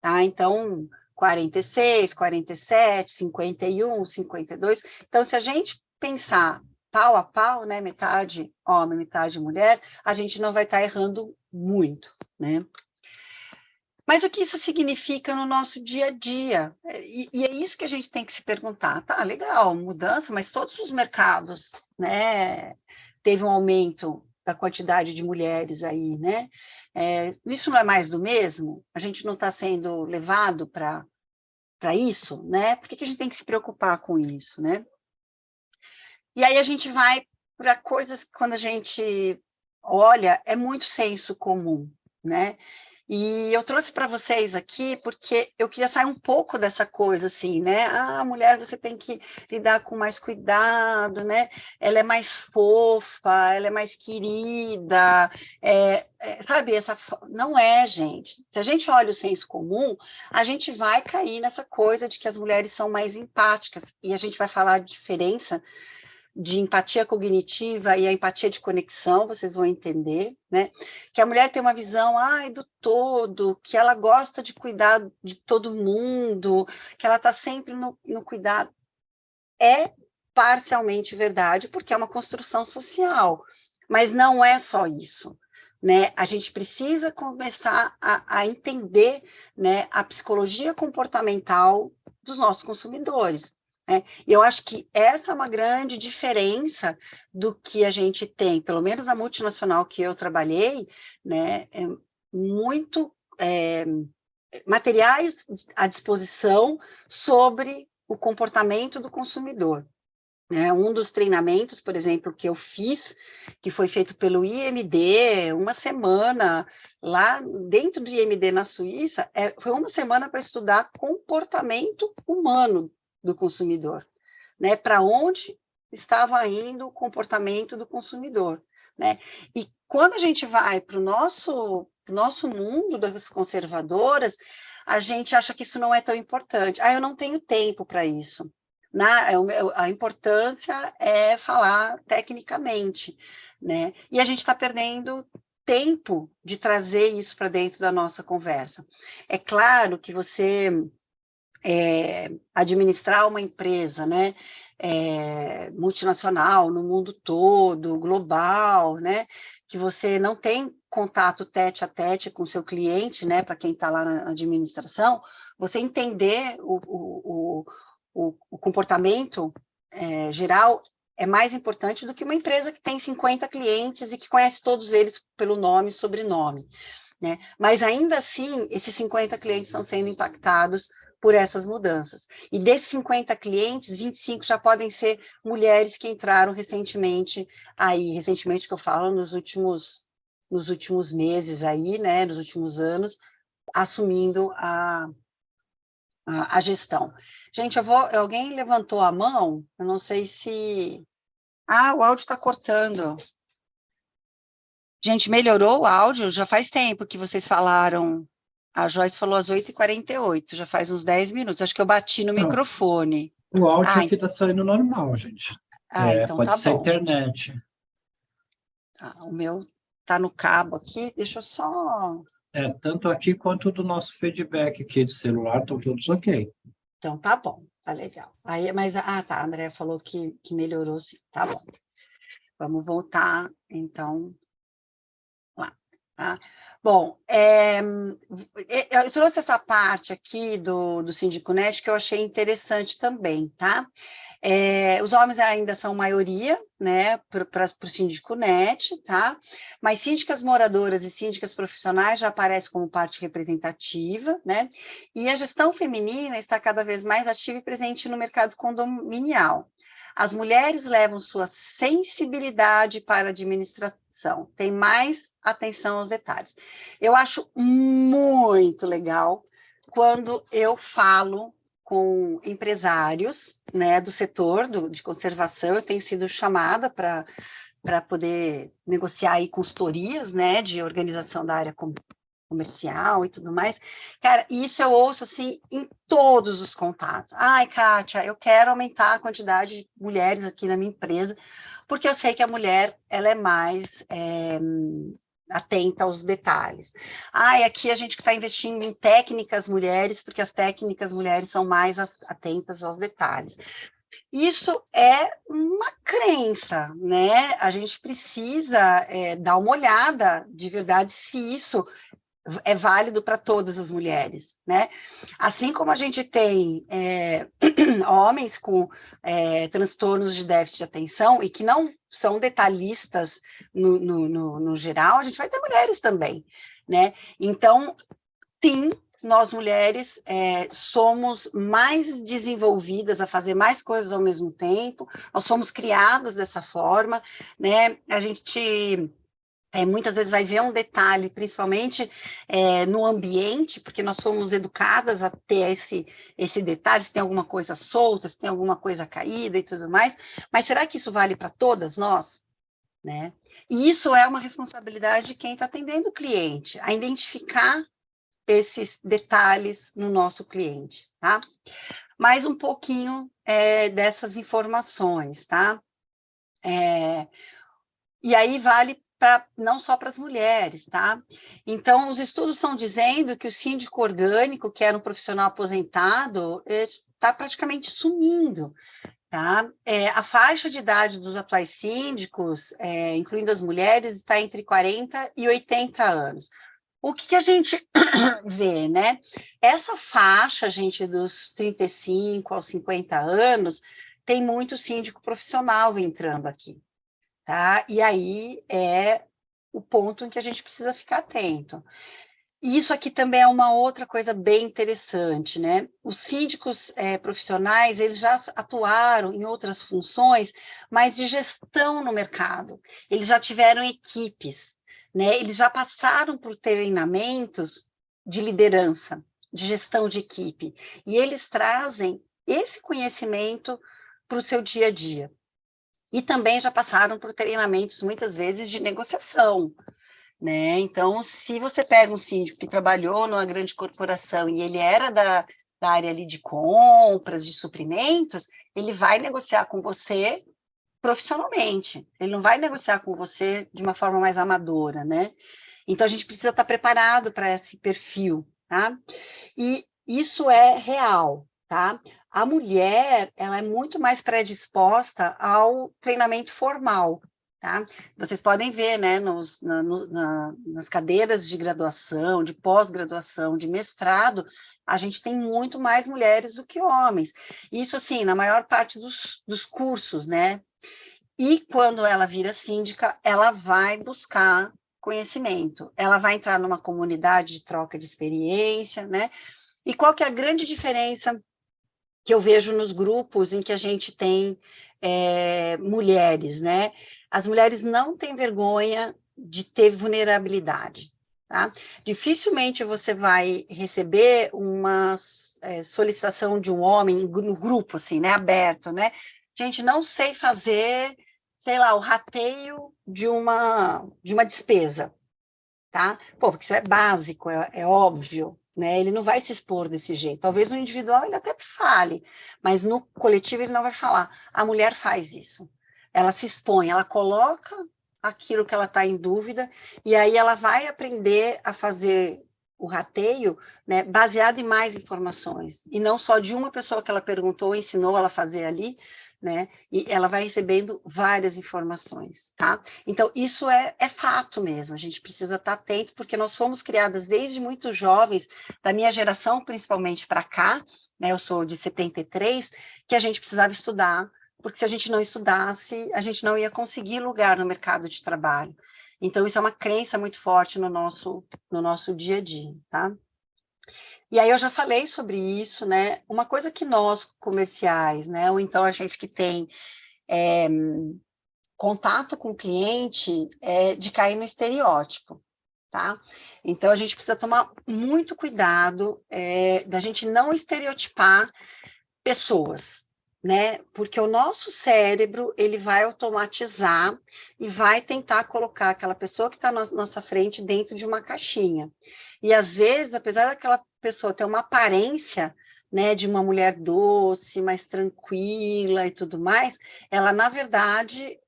tá? Então, 46, 47, 51, 52. Então, se a gente pensar pau a pau, né, metade homem, metade mulher, a gente não vai estar errando muito, né? Mas o que isso significa no nosso dia a dia? E é isso que a gente tem que se perguntar. Tá, legal, mudança, mas todos os mercados, né, teve um aumento da quantidade de mulheres aí, né? Isso não é mais do mesmo? A gente não está sendo levado para isso, né? Por que a gente tem que se preocupar com isso, né? E aí a gente vai para coisas que, quando a gente olha, é muito senso comum, né? E eu trouxe para vocês aqui porque eu queria sair um pouco dessa coisa assim, né? A mulher você tem que lidar com mais cuidado, né? Ela é mais fofa, ela é mais querida, sabe? Não é, gente. Se a gente olha o senso comum, a gente vai cair nessa coisa de que as mulheres são mais empáticas, e a gente vai falar de diferença de empatia cognitiva e a empatia de conexão, vocês vão entender, né? Que a mulher tem uma visão, do todo, que ela gosta de cuidar de todo mundo, que ela está sempre no cuidado. É parcialmente verdade, porque é uma construção social, mas não é só isso, né? A gente precisa começar a entender, né, a psicologia comportamental dos nossos consumidores, né? E eu acho que essa é uma grande diferença do que a gente tem, pelo menos a multinacional que eu trabalhei, né, muito materiais à disposição sobre o comportamento do consumidor. Um dos treinamentos, por exemplo, que eu fiz, que foi feito pelo IMD, uma semana, lá dentro do IMD na Suíça, foi uma semana para estudar comportamento humano do consumidor, né? Para onde estava indo o comportamento do consumidor, né? E quando a gente vai para o nosso mundo das conservadoras, a gente acha que isso não é tão importante. Eu não tenho tempo para isso. A importância é falar tecnicamente, né? E a gente está perdendo tempo de trazer isso para dentro da nossa conversa. É claro que você administrar uma empresa, né, multinacional, no mundo todo, global, né, que você não tem contato tete a tete com o seu cliente, né, para quem está lá na administração, você entender o comportamento geral é mais importante do que uma empresa que tem 50 clientes e que conhece todos eles pelo nome e sobrenome, né? Mas ainda assim, esses 50 clientes estão sendo impactados por essas mudanças. E desses 50 clientes, 25 já podem ser mulheres que entraram recentemente que eu falo nos últimos meses aí, né, nos últimos anos, assumindo a gestão. Gente, alguém levantou a mão? Eu não sei se... o áudio está cortando. Gente, melhorou o áudio? Já faz tempo que vocês falaram. A Joyce falou às 8h48, já faz uns 10 minutos. Acho que eu bati no microfone. O áudio aqui está saindo normal, gente. Então pode tá ser bom. Internet. O meu está no cabo aqui, deixa eu só... Tanto aqui quanto do nosso feedback aqui de celular, estão todos ok. Então tá bom, tá legal. Mas, tá, a Andrea falou que melhorou, sim, tá bom. Vamos voltar, então, lá. Tá? Bom, eu trouxe essa parte aqui do Síndico Net que eu achei interessante também, tá? Os homens ainda são maioria, né, para o Síndico Net, tá? Mas síndicas moradoras e síndicas profissionais já aparecem como parte representativa, né? E a gestão feminina está cada vez mais ativa e presente no mercado condominial. As mulheres levam sua sensibilidade para a administração, têm mais atenção aos detalhes. Eu acho muito legal quando eu falo com empresários, né, do setor de conservação. Eu tenho sido chamada para poder negociar aí consultorias, né, de organização da área comercial e tudo mais. Cara, isso eu ouço, assim, em todos os contatos. Kátia, eu quero aumentar a quantidade de mulheres aqui na minha empresa, porque eu sei que a mulher, ela é mais atenta aos detalhes. Aqui a gente está investindo em técnicas mulheres, porque as técnicas mulheres são mais atentas aos detalhes. Isso é uma crença, né? A gente precisa dar uma olhada, de verdade, se isso é válido para todas as mulheres, né? Assim como a gente tem homens com transtornos de déficit de atenção e que não são detalhistas no geral, a gente vai ter mulheres também, né? Então, sim, nós mulheres somos mais desenvolvidas a fazer mais coisas ao mesmo tempo, nós somos criadas dessa forma, né? A gente... muitas vezes vai ver um detalhe, principalmente no ambiente, porque nós fomos educadas a ter esse detalhe, se tem alguma coisa solta, se tem alguma coisa caída e tudo mais, mas será que isso vale para todas nós? Né? E isso é uma responsabilidade de quem está atendendo o cliente, a identificar esses detalhes no nosso cliente, tá? Mais um pouquinho dessas informações, tá? E aí vale não só para as mulheres, tá? Então, os estudos estão dizendo que o síndico orgânico, que era um profissional aposentado, está praticamente sumindo, tá? A faixa de idade dos atuais síndicos, incluindo as mulheres, está entre 40 e 80 anos. O que a gente vê, né? Essa faixa, gente, dos 35 aos 50 anos, tem muito síndico profissional entrando aqui, tá? E aí é o ponto em que a gente precisa ficar atento. E isso aqui também é uma outra coisa bem interessante, né? Os síndicos profissionais, eles já atuaram em outras funções, mas de gestão no mercado. Eles já tiveram equipes, né? Eles já passaram por treinamentos de liderança, de gestão de equipe, e eles trazem esse conhecimento para o seu dia a dia. E também já passaram por treinamentos, muitas vezes, de negociação, né? Então, se você pega um síndico que trabalhou numa grande corporação e ele era da área ali de compras, de suprimentos, ele vai negociar com você profissionalmente, ele não vai negociar com você de uma forma mais amadora, né? Então, a gente precisa estar preparado para esse perfil, tá? E isso é real, tá? A mulher, ela é muito mais predisposta ao treinamento formal, tá? Vocês podem ver, né, nas cadeiras de graduação, de pós-graduação, de mestrado, a gente tem muito mais mulheres do que homens. Isso, assim, na maior parte dos cursos, né? E quando ela vira síndica, ela vai buscar conhecimento, ela vai entrar numa comunidade de troca de experiência, né? E qual que é a grande diferença que eu vejo nos grupos em que a gente tem mulheres, né? As mulheres não têm vergonha de ter vulnerabilidade, tá? Dificilmente você vai receber uma solicitação de um homem no grupo, assim, né? Aberto, né? Gente, não sei fazer, sei lá, o rateio de uma despesa, tá? Pô, porque isso é básico, é óbvio, né? Ele não vai se expor desse jeito. Talvez no individual ele até fale, mas no coletivo ele não vai falar. A mulher faz isso. Ela se expõe, ela coloca aquilo que ela está em dúvida, e aí ela vai aprender a fazer o rateio, né, baseado em mais informações, e não só de uma pessoa que ela perguntou, ensinou ela a fazer ali, né, e ela vai recebendo várias informações, tá? Então, isso é fato mesmo, a gente precisa estar atento, porque nós fomos criadas desde muito jovens, da minha geração principalmente para cá, né, eu sou de 73, que a gente precisava estudar, porque se a gente não estudasse, a gente não ia conseguir lugar no mercado de trabalho. Então, isso é uma crença muito forte no nosso dia a dia, tá? E aí eu já falei sobre isso, né? Uma coisa que nós, comerciais, né, ou então a gente que tem contato com o cliente, é de cair no estereótipo, tá? Então, a gente precisa tomar muito cuidado da gente não estereotipar pessoas, né? Porque o nosso cérebro, ele vai automatizar e vai tentar colocar aquela pessoa que está na nossa frente dentro de uma caixinha. E, às vezes, apesar daquela pessoa ter uma aparência, né, de uma mulher doce, mais tranquila e tudo mais, ela, na verdade,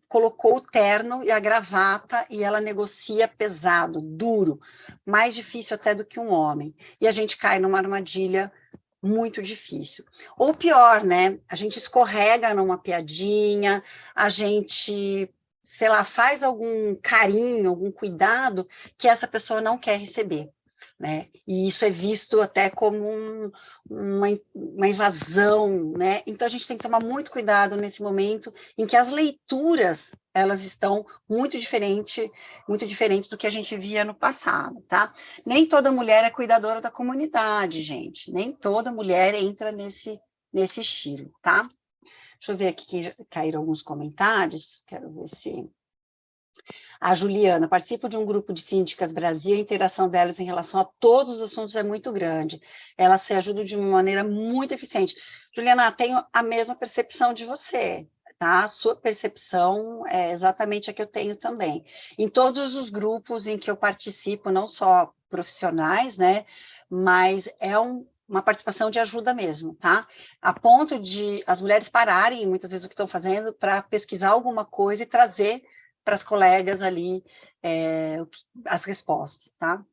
colocou o terno e a gravata e ela negocia pesado, duro, mais difícil até do que um homem. E a gente cai numa armadilha muito difícil. Ou pior, né? A gente escorrega numa piadinha, a gente, sei lá, faz algum carinho, algum cuidado que essa pessoa não quer receber, né? E isso é visto até como uma invasão, né? Então a gente tem que tomar muito cuidado nesse momento em que as leituras elas estão muito diferentes do que a gente via no passado, tá? Nem toda mulher é cuidadora da comunidade, gente. Nem toda mulher entra nesse estilo, tá? Deixa eu ver aqui que caíram alguns comentários. Quero ver se... A Juliana, participo de um grupo de síndicas Brasil, a interação delas em relação a todos os assuntos é muito grande. Elas se ajudam de uma maneira muito eficiente. Juliana, tenho a mesma percepção de você, tá? A sua percepção é exatamente a que eu tenho também. Em todos os grupos em que eu participo, não só profissionais, né? Mas é um uma participação de ajuda mesmo, tá? A ponto de as mulheres pararem, muitas vezes, o que estão fazendo, para pesquisar alguma coisa e trazer para as colegas ali as respostas, tá?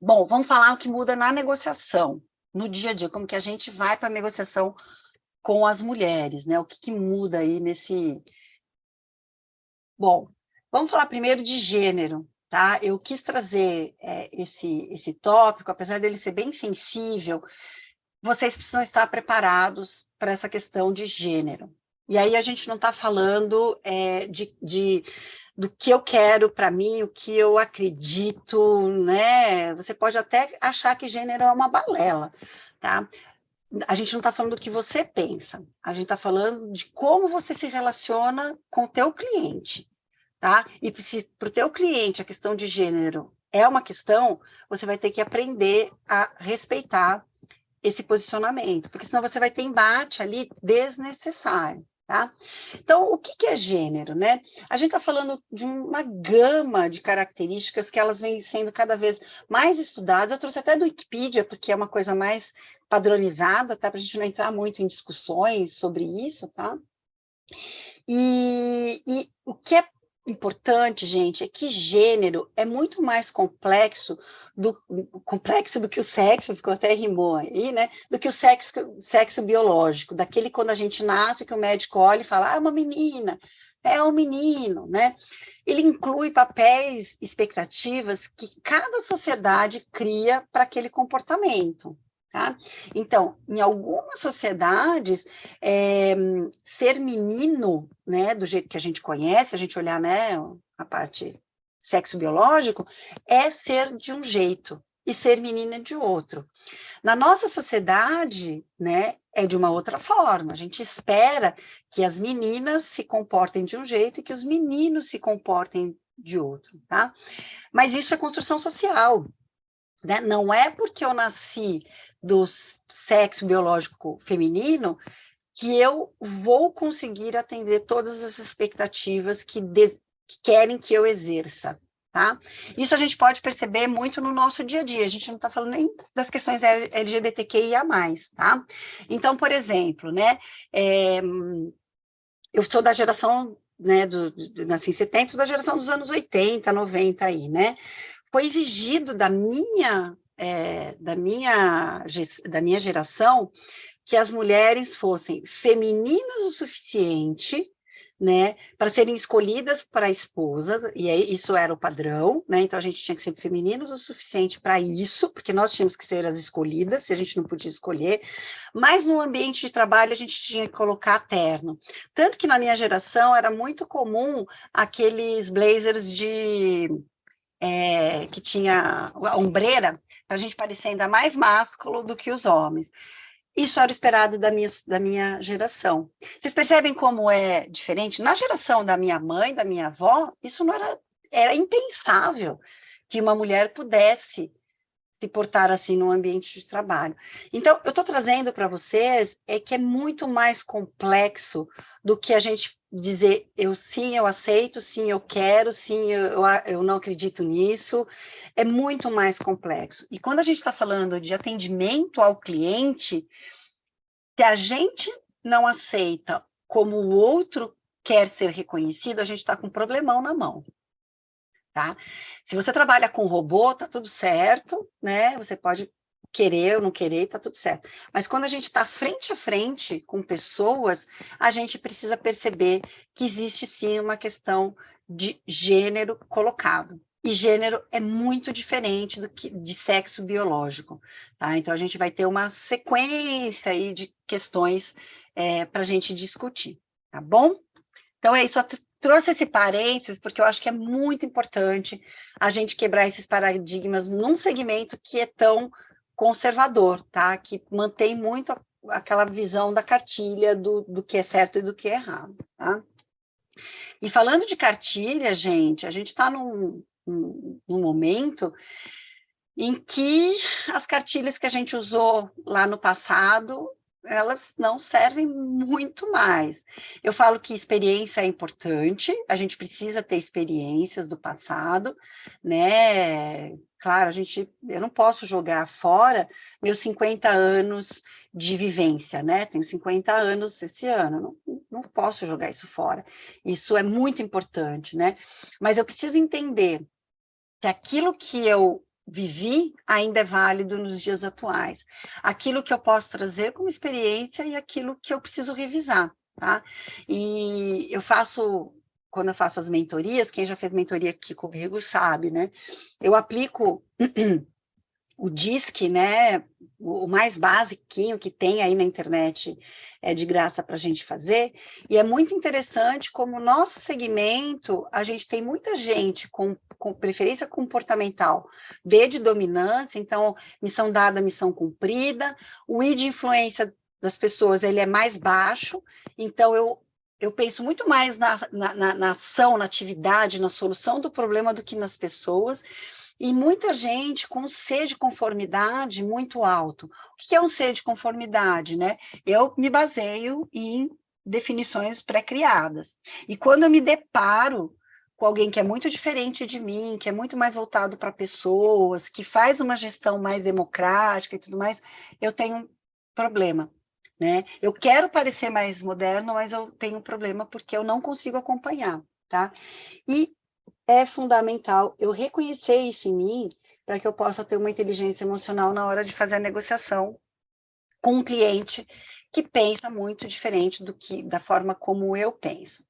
Bom, vamos falar o que muda na negociação, no dia a dia, como que a gente vai para a negociação com as mulheres, né? O que muda aí nesse... Bom, vamos falar primeiro de gênero, tá? Eu quis trazer esse tópico, apesar dele ser bem sensível, vocês precisam estar preparados para essa questão de gênero. E aí a gente não está falando do que eu quero para mim, o que eu acredito, né? Você pode até achar que gênero é uma balela, tá? A gente não está falando do que você pensa, a gente está falando de como você se relaciona com o teu cliente, tá? E se para o teu cliente a questão de gênero é uma questão, você vai ter que aprender a respeitar esse posicionamento, porque senão você vai ter embate ali desnecessário, tá? Então, o que é gênero, né? A gente está falando de uma gama de características que elas vêm sendo cada vez mais estudadas. Eu trouxe até do Wikipedia, porque é uma coisa mais padronizada, tá? Para a gente não entrar muito em discussões sobre isso, tá? E o que é importante, gente, é que gênero é muito mais complexo do que o sexo, ficou até rimou aí, né? Do que o sexo biológico, daquele quando a gente nasce, que o médico olha e fala, é uma menina, é um menino, né? Ele inclui papéis, expectativas que cada sociedade cria para aquele comportamento. Tá? Então, em algumas sociedades, ser menino, né, do jeito que a gente conhece, a gente olhar, né, a parte sexo biológico, é ser de um jeito e ser menina de outro. Na nossa sociedade, né, é de uma outra forma. A gente espera que as meninas se comportem de um jeito e que os meninos se comportem de outro, tá? Mas isso é construção social. Né? Não é porque eu nasci do sexo biológico feminino que eu vou conseguir atender todas as expectativas que querem que eu exerça, tá? Isso a gente pode perceber muito no nosso dia a dia, a gente não está falando nem das questões LGBTQIA+, tá? Então, por exemplo, né, eu sou da geração, né, nasci em 70, sou da geração dos anos 80, 90 aí, né? Foi exigido da minha geração que as mulheres fossem femininas o suficiente, né, para serem escolhidas para esposas, e aí isso era o padrão, né, então a gente tinha que ser femininas o suficiente para isso, porque nós tínhamos que ser as escolhidas, se a gente não podia escolher, mas no ambiente de trabalho a gente tinha que colocar terno, tanto que na minha geração era muito comum aqueles blazers que tinha a ombreira, para a gente parecer ainda mais másculo do que os homens. Isso era o esperado da minha geração. Vocês percebem como é diferente? Na geração da minha mãe, da minha avó, isso não era impensável que uma mulher pudesse se portar assim no ambiente de trabalho. Então, eu estou trazendo para vocês que é muito mais complexo do que a gente dizer, sim, eu aceito, sim, eu quero, sim, eu não acredito nisso, é muito mais complexo. E quando a gente está falando de atendimento ao cliente, se a gente não aceita como o outro quer ser reconhecido, a gente está com um problemão na mão. Tá? Se você trabalha com robô, tá tudo certo, né? Você pode querer ou não querer, tá tudo certo. Mas quando a gente está frente a frente com pessoas, a gente precisa perceber que existe sim uma questão de gênero colocado. E gênero é muito diferente do que de sexo biológico, tá? Então a gente vai ter uma sequência aí de questões para a gente discutir, tá bom? Então é isso, eu trouxe esse parênteses porque eu acho que é muito importante a gente quebrar esses paradigmas num segmento que é tão conservador, tá? Que mantém muito aquela visão da cartilha do que é certo e do que é errado, tá? E falando de cartilha, gente, a gente está num momento em que as cartilhas que a gente usou lá no passado elas não servem muito mais. Eu falo que experiência é importante, a gente precisa ter experiências do passado, né? Claro, eu não posso jogar fora meus 50 anos de vivência, né? Tenho 50 anos esse ano, não posso jogar isso fora. Isso é muito importante, né? Mas eu preciso entender se aquilo que eu vivi ainda é válido nos dias atuais. Aquilo que eu posso trazer como experiência e aquilo que eu preciso revisar, tá? E quando eu faço as mentorias, quem já fez mentoria aqui comigo sabe, né? Eu aplico o DISC, né, o mais basiquinho que tem aí na internet, é de graça para a gente fazer, e é muito interessante como o nosso segmento, a gente tem muita gente com preferência comportamental, D de dominância, então, missão dada, missão cumprida, o I de influência das pessoas, ele é mais baixo, então eu penso muito mais na ação, na atividade, na solução do problema do que nas pessoas, e muita gente com C de conformidade muito alto. O que é um C de conformidade, né? Eu me baseio em definições pré-criadas. E quando eu me deparo com alguém que é muito diferente de mim, que é muito mais voltado para pessoas, que faz uma gestão mais democrática e tudo mais, eu tenho um problema, né? Eu quero parecer mais moderno, mas eu tenho um problema porque eu não consigo acompanhar, tá? E é fundamental eu reconhecer isso em mim para que eu possa ter uma inteligência emocional na hora de fazer a negociação com um cliente que pensa muito diferente da forma como eu penso.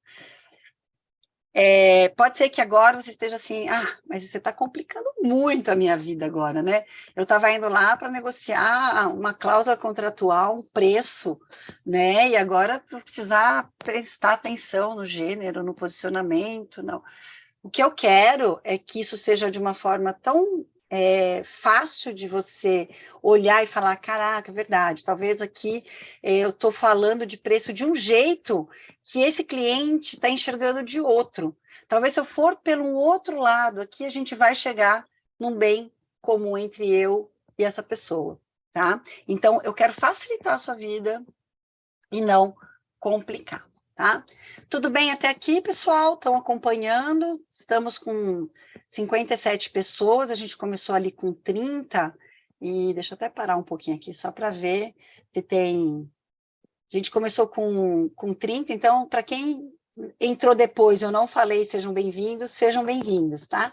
Pode ser que agora você esteja assim, mas você está complicando muito a minha vida agora, né? Eu estava indo lá para negociar uma cláusula contratual, um preço, né? E agora vou precisar prestar atenção no gênero, no posicionamento, não. O que eu quero é que isso seja de uma forma tão fácil de você olhar e falar, caraca, é verdade, talvez aqui eu estou falando de preço de um jeito que esse cliente está enxergando de outro. Talvez se eu for pelo outro lado, aqui a gente vai chegar num bem comum entre eu e essa pessoa, tá? Então, eu quero facilitar a sua vida e não complicar. Tá? Tudo bem até aqui, pessoal? Estão acompanhando? Estamos com 57 pessoas, a gente começou ali com 30, e deixa eu até parar um pouquinho aqui, só para ver se tem... A gente começou com 30, então, para quem entrou depois, eu não falei, sejam bem-vindos, tá?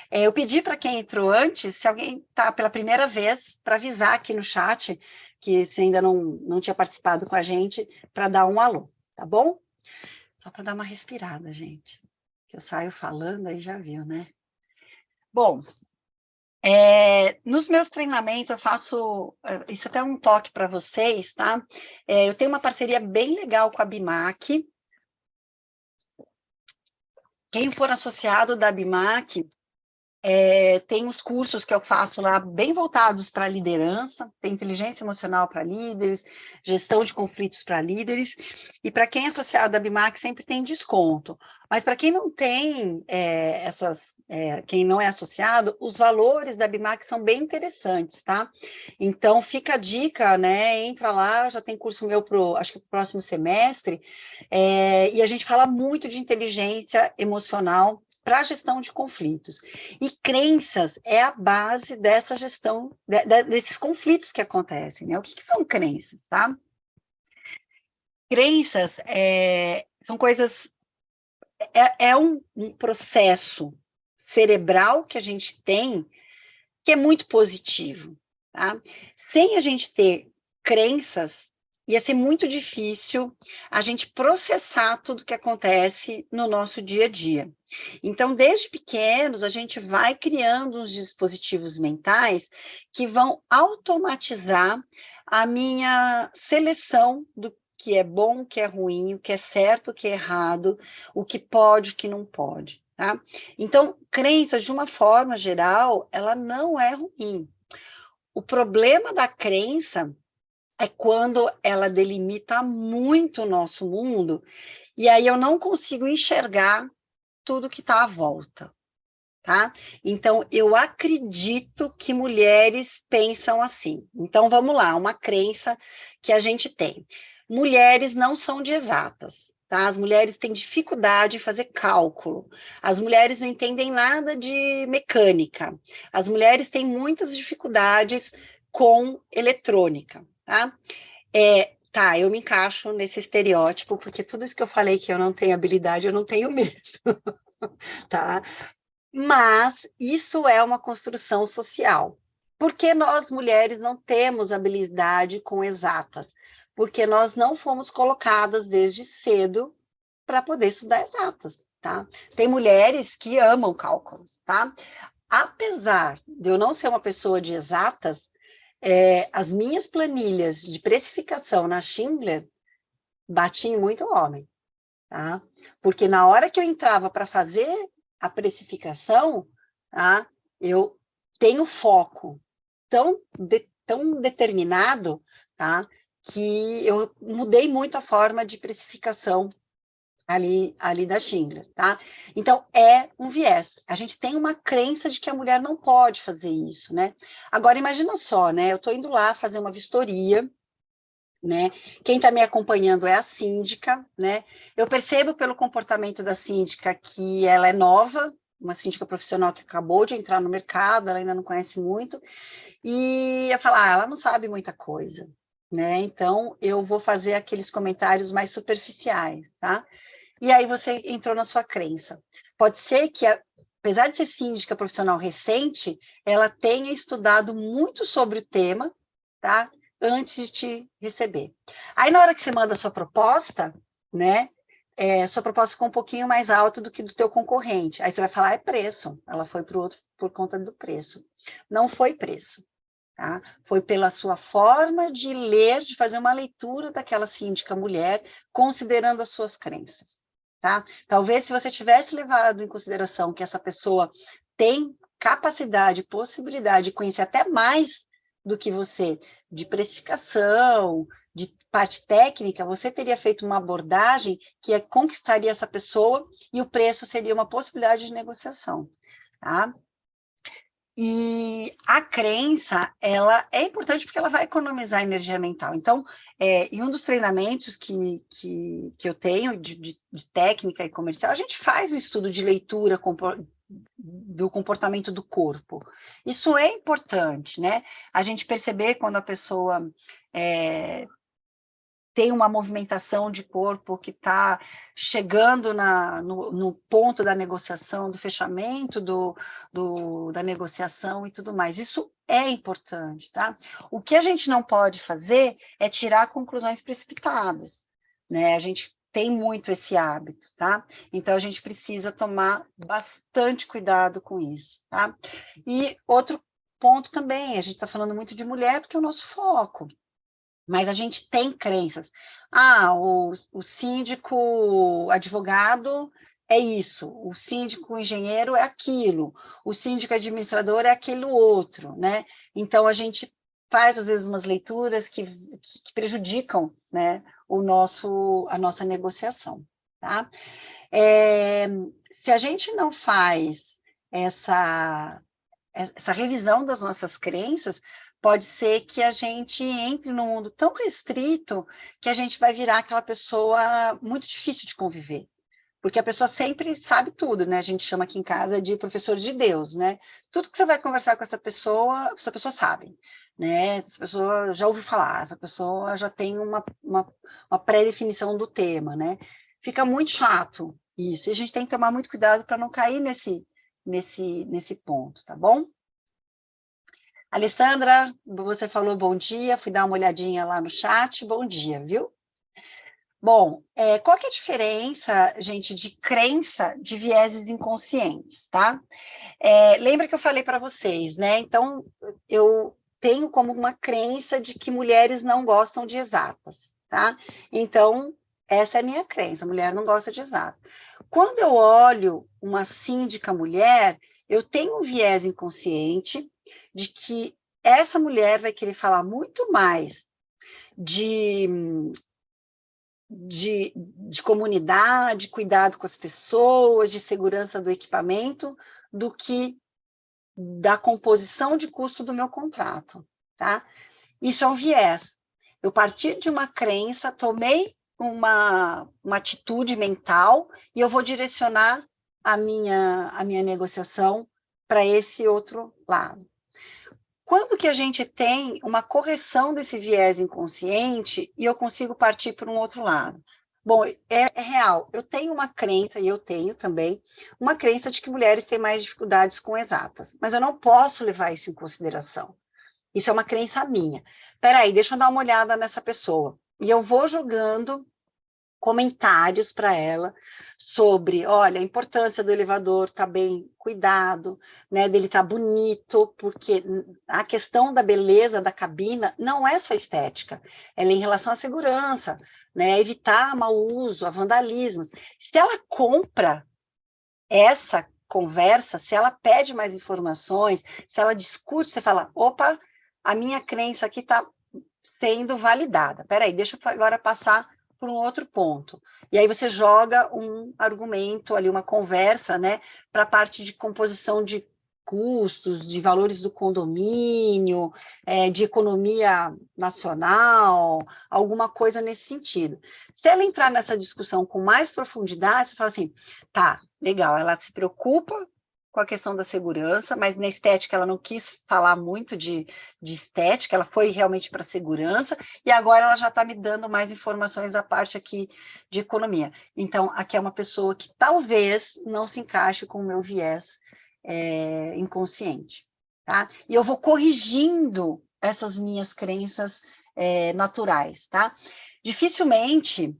Eu pedi para quem entrou antes, se alguém está pela primeira vez, para avisar aqui no chat, que se ainda não tinha participado com a gente, para dar um alô, tá bom? Só para dar uma respirada, gente. Que eu saio falando, aí já viu, né? Bom, nos meus treinamentos eu faço... Isso até é um toque para vocês, tá? Eu tenho uma parceria bem legal com a BIMAC. Quem for associado da BIMAC... tem os cursos que eu faço lá bem voltados para a liderança, tem inteligência emocional para líderes, gestão de conflitos para líderes, e para quem é associado à BIMAC sempre tem desconto. Mas para quem não tem quem não é associado, os valores da BIMAC são bem interessantes, tá? Então fica a dica, né? Entra lá, já tem curso meu acho que pro próximo semestre, e a gente fala muito de inteligência emocional para a gestão de conflitos. E crenças é a base dessa gestão, desses conflitos que acontecem, né? O que são crenças, tá? Crenças são coisas... É um processo cerebral que a gente tem que é muito positivo, tá? Sem a gente ter crenças, ia ser muito difícil a gente processar tudo que acontece no nosso dia a dia. Então, desde pequenos, a gente vai criando uns dispositivos mentais que vão automatizar a minha seleção do que é bom, o que é ruim, o que é certo, o que é errado, o que pode, o que não pode, tá? Então, crenças, de uma forma geral, ela não é ruim. O problema da crença é quando ela delimita muito o nosso mundo, e aí eu não consigo enxergar tudo que está à volta. tá? Então, eu acredito que mulheres pensam assim. Então, vamos lá, uma crença que a gente tem. Mulheres não são de exatas, tá? As mulheres têm dificuldade em fazer cálculo. As mulheres não entendem nada de mecânica. As mulheres têm muitas dificuldades com eletrônica, tá? Tá, eu me encaixo nesse estereótipo, porque tudo isso que eu falei que eu não tenho habilidade, eu não tenho mesmo, tá? Mas isso é uma construção social. Por que nós, mulheres, não temos habilidade com exatas? Porque nós não fomos colocadas desde cedo para poder estudar exatas, tá? Tem mulheres que amam cálculos, tá? Apesar de eu não ser uma pessoa de exatas, as minhas planilhas de precificação na Schindler batiam muito homem, tá? Porque na hora que eu entrava para fazer a precificação, tá? Eu tenho foco tão determinado, tá? Que eu mudei muito a forma de precificação ali da Schindler, tá? Então, é um viés. A gente tem uma crença de que a mulher não pode fazer isso, né? Agora, imagina só, né? Eu estou indo lá fazer uma vistoria, né? Quem está me acompanhando é a síndica, né? Eu percebo pelo comportamento da síndica que ela é nova, uma síndica profissional que acabou de entrar no mercado, ela ainda não conhece muito, e eu falo, ela não sabe muita coisa, né? Então, eu vou fazer aqueles comentários mais superficiais, tá? E aí você entrou na sua crença. Pode ser que, apesar de ser síndica profissional recente, ela tenha estudado muito sobre o tema, tá? Antes de te receber. Aí, na hora que você manda a sua proposta, né? Sua proposta ficou um pouquinho mais alta do que do teu concorrente. Aí você vai falar, é preço. Ela foi para o outro por conta do preço. Não foi preço. Tá? Foi pela sua forma de ler, de fazer uma leitura daquela síndica mulher, considerando as suas crenças. Tá? Talvez se você tivesse levado em consideração que essa pessoa tem capacidade, possibilidade de conhecer até mais do que você, de precificação, de parte técnica, você teria feito uma abordagem que conquistaria essa pessoa e o preço seria uma possibilidade de negociação. Tá? E a crença, ela é importante porque ela vai economizar energia mental. Então, em um dos treinamentos que eu tenho de técnica e comercial, a gente faz o estudo de leitura do comportamento do corpo. Isso é importante, né? A gente perceber quando a pessoa tem uma movimentação de corpo que está chegando no ponto da negociação, do fechamento da negociação e tudo mais. Isso é importante, tá? O que a gente não pode fazer é tirar conclusões precipitadas, né? A gente tem muito esse hábito, tá? Então, a gente precisa tomar bastante cuidado com isso, tá? E outro ponto também, a gente está falando muito de mulher porque é o nosso foco, mas a gente tem crenças. O síndico advogado é isso, o síndico engenheiro é aquilo, o síndico administrador é aquele outro, né? Então, a gente faz, às vezes, umas leituras que prejudicam, né, a nossa negociação, tá? Se a gente não faz essa revisão das nossas crenças, pode ser que a gente entre num mundo tão restrito que a gente vai virar aquela pessoa muito difícil de conviver. Porque a pessoa sempre sabe tudo, né? A gente chama aqui em casa de professor de Deus, né? Tudo que você vai conversar com essa pessoa sabe, né? Essa pessoa já ouviu falar, essa pessoa já tem uma pré-definição do tema, né? Fica muito chato isso, e a gente tem que tomar muito cuidado para não cair nesse ponto, tá bom? Alessandra, você falou bom dia, fui dar uma olhadinha lá no chat, bom dia, viu? Bom, qual que é a diferença, gente, de crença de vieses inconscientes, tá? Lembra que eu falei para vocês, né? Então, eu tenho como uma crença de que mulheres não gostam de exatas, tá? Então, essa é a minha crença, mulher não gosta de exatas. Quando eu olho uma síndica mulher, eu tenho um viés inconsciente de que essa mulher vai querer falar muito mais de comunidade, cuidado com as pessoas, de segurança do equipamento, do que da composição de custo do meu contrato, tá? Isso é um viés. Eu parti de uma crença, tomei uma atitude mental e eu vou direcionar a minha negociação para esse outro lado. Quando que a gente tem uma correção desse viés inconsciente e eu consigo partir para um outro lado? Bom, é real. Eu tenho uma crença, e eu tenho também, uma crença de que mulheres têm mais dificuldades com exatas, mas eu não posso levar isso em consideração. Isso é uma crença minha. Peraí, deixa eu dar uma olhada nessa pessoa. E eu vou jogando comentários para ela sobre, olha, a importância do elevador estar bem cuidado, né, dele estar bonito, porque a questão da beleza da cabina não é só estética, ela é em relação à segurança, né, evitar mau uso, a vandalismo. Se ela compra essa conversa, se ela pede mais informações, se ela discute, você fala, opa, a minha crença aqui está sendo validada. Peraí, deixa eu agora passar por um outro ponto. E aí você joga um argumento ali, uma conversa, né, para a parte de composição de custos, de valores do condomínio, de economia nacional, alguma coisa nesse sentido. Se ela entrar nessa discussão com mais profundidade, você fala assim, tá, legal, ela se preocupa com a questão da segurança, mas na estética ela não quis falar muito de estética, ela foi realmente para a segurança, e agora ela já está me dando mais informações da parte aqui de economia. Então, aqui é uma pessoa que talvez não se encaixe com o meu viés inconsciente, tá? E eu vou corrigindo essas minhas crenças naturais, tá? Dificilmente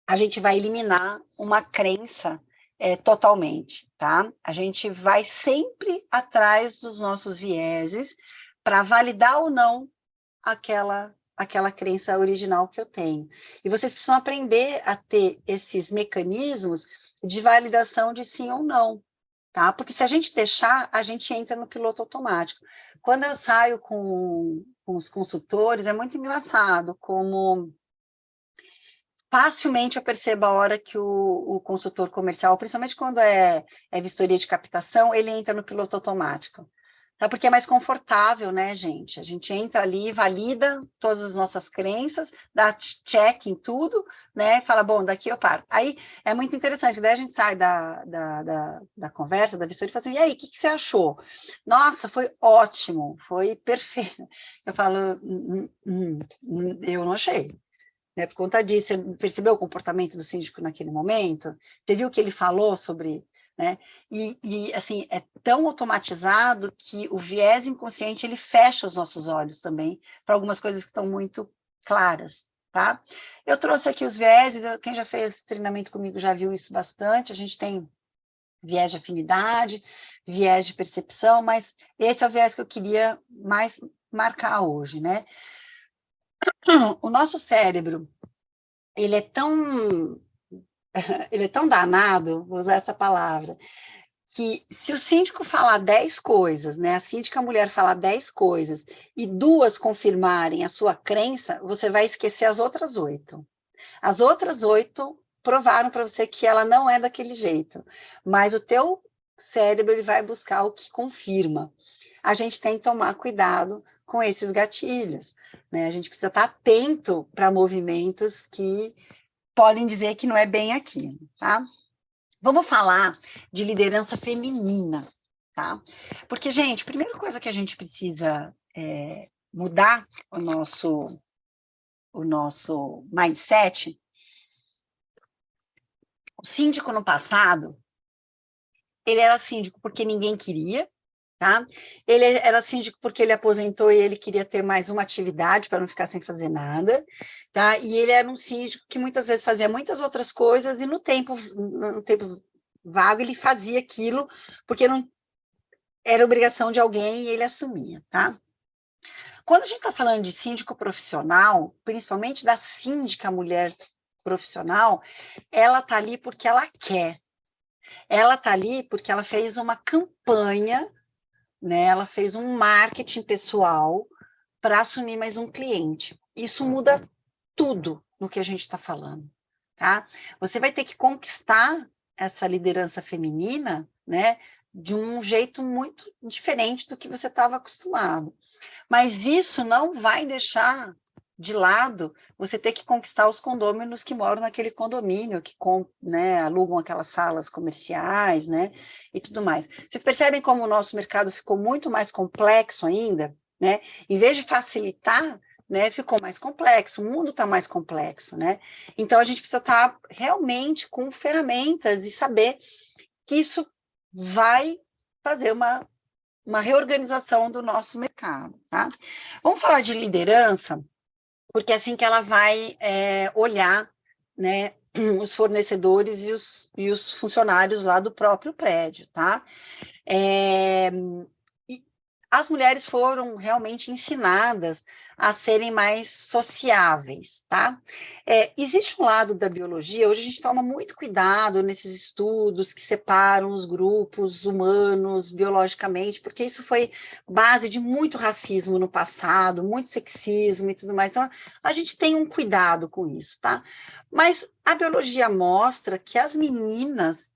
a gente vai eliminar uma crença totalmente, tá? A gente vai sempre atrás dos nossos vieses para validar ou não aquela crença original que eu tenho. E vocês precisam aprender a ter esses mecanismos de validação de sim ou não, tá? Porque se a gente deixar, a gente entra no piloto automático. Quando eu saio com os consultores, é muito engraçado como facilmente eu percebo a hora que o consultor comercial, principalmente quando é vistoria de captação, ele entra no piloto automático. Tá? Porque é mais confortável, né, gente? A gente entra ali, valida todas as nossas crenças, dá check em tudo, né? Fala, bom, daqui eu parto. Aí é muito interessante, daí a gente sai da conversa, da vistoria, e fala assim, e aí, o que você achou? Nossa, foi ótimo, foi perfeito. Eu falo, eu não achei. Né, por conta disso, você percebeu o comportamento do síndico naquele momento? Você viu o que ele falou sobre... Né? E, assim, é tão automatizado que o viés inconsciente, ele fecha os nossos olhos também para algumas coisas que estão muito claras, tá? Eu trouxe aqui os vieses, quem já fez treinamento comigo já viu isso bastante, a gente tem viés de afinidade, viés de percepção, mas esse é o viés que eu queria mais marcar hoje, né? O nosso cérebro, ele é tão danado, vou usar essa palavra, que se o síndico falar 10 coisas, né, a síndica mulher falar 10 coisas, e 2 confirmarem a sua crença, você vai esquecer as outras 8. As outras 8 provaram para você que ela não é daquele jeito, mas o teu cérebro ele vai buscar o que confirma. A gente tem que tomar cuidado com esses gatilhos, né? A gente precisa estar atento para movimentos que podem dizer que não é bem aquilo, tá? Vamos falar de liderança feminina, tá? Porque, gente, a primeira coisa que a gente precisa mudar o nosso mindset. O síndico no passado, ele era síndico porque ninguém queria, tá? Ele era síndico porque ele aposentou e ele queria ter mais uma atividade para não ficar sem fazer nada, tá? E ele era um síndico que muitas vezes fazia muitas outras coisas e no tempo vago ele fazia aquilo porque não era obrigação de alguém e ele assumia, tá? Quando a gente está falando de síndico profissional, principalmente da síndica mulher profissional, ela está ali porque ela quer. Ela está ali porque ela fez uma campanha, né? Ela fez um marketing pessoal para assumir mais um cliente. Isso muda tudo no que a gente está falando, tá? Você vai ter que conquistar essa liderança feminina, né? de um jeito muito diferente do que você estava acostumado. Mas isso não vai deixar de lado você ter que conquistar os condôminos que moram naquele condomínio, que né, alugam aquelas salas comerciais, né, e tudo mais. Vocês percebem como o nosso mercado ficou muito mais complexo ainda, né? Em vez de facilitar, né, ficou mais complexo, o mundo está mais complexo, né? Então, a gente precisa estar realmente com ferramentas e saber que isso vai fazer uma reorganização do nosso mercado, tá? Vamos falar de liderança, porque é assim que ela vai olhar, né, os fornecedores e os funcionários lá do próprio prédio, tá? As mulheres foram realmente ensinadas a serem mais sociáveis, tá? Existe um lado da biologia, hoje a gente toma muito cuidado nesses estudos que separam os grupos humanos biologicamente, porque isso foi base de muito racismo no passado, muito sexismo e tudo mais, então a gente tem um cuidado com isso, tá? Mas a biologia mostra que as meninas,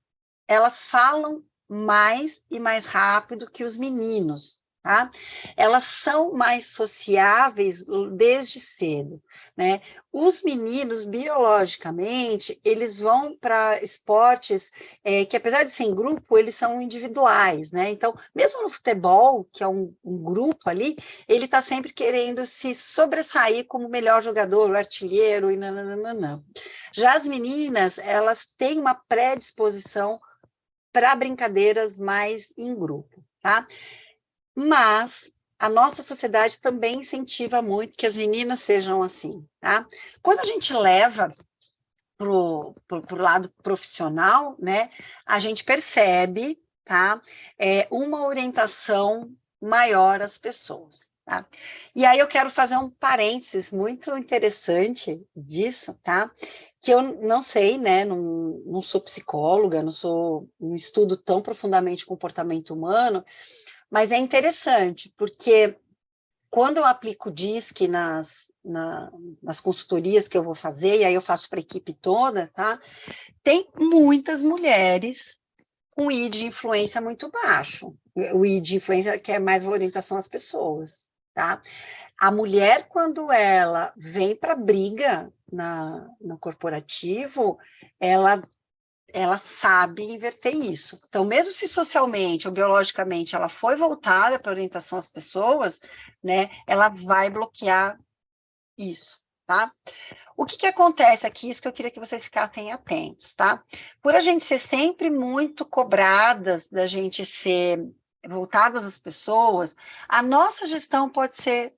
elas falam mais e mais rápido que os meninos, tá? Elas são mais sociáveis desde cedo, né? Os meninos, biologicamente, eles vão para esportes que, apesar de ser em grupo, eles são individuais, né? Então, mesmo no futebol, que é um grupo ali, ele está sempre querendo se sobressair como o melhor jogador, o artilheiro, e nananana. Já as meninas, elas têm uma predisposição para brincadeiras mais em grupo, tá? Mas a nossa sociedade também incentiva muito que as meninas sejam assim, tá? Quando a gente leva pro lado profissional, né, a gente percebe, tá, uma orientação maior às pessoas, tá? E aí eu quero fazer um parênteses muito interessante disso, tá? Que eu não sei, né, não sou psicóloga, não estudo tão profundamente comportamento humano, mas é interessante, porque quando eu aplico o DISC nas consultorias que eu vou fazer, e aí eu faço para a equipe toda, tá? Tem muitas mulheres com I de influência muito baixo. O I de influência que é mais orientação às pessoas, tá? A mulher, quando ela vem para briga no corporativo, ela sabe inverter isso. Então, mesmo se socialmente ou biologicamente ela foi voltada para orientação às pessoas, né, ela vai bloquear isso, tá? O que acontece aqui, isso que eu queria que vocês ficassem atentos, tá? Por a gente ser sempre muito cobradas, da gente ser voltadas às pessoas, a nossa gestão pode ser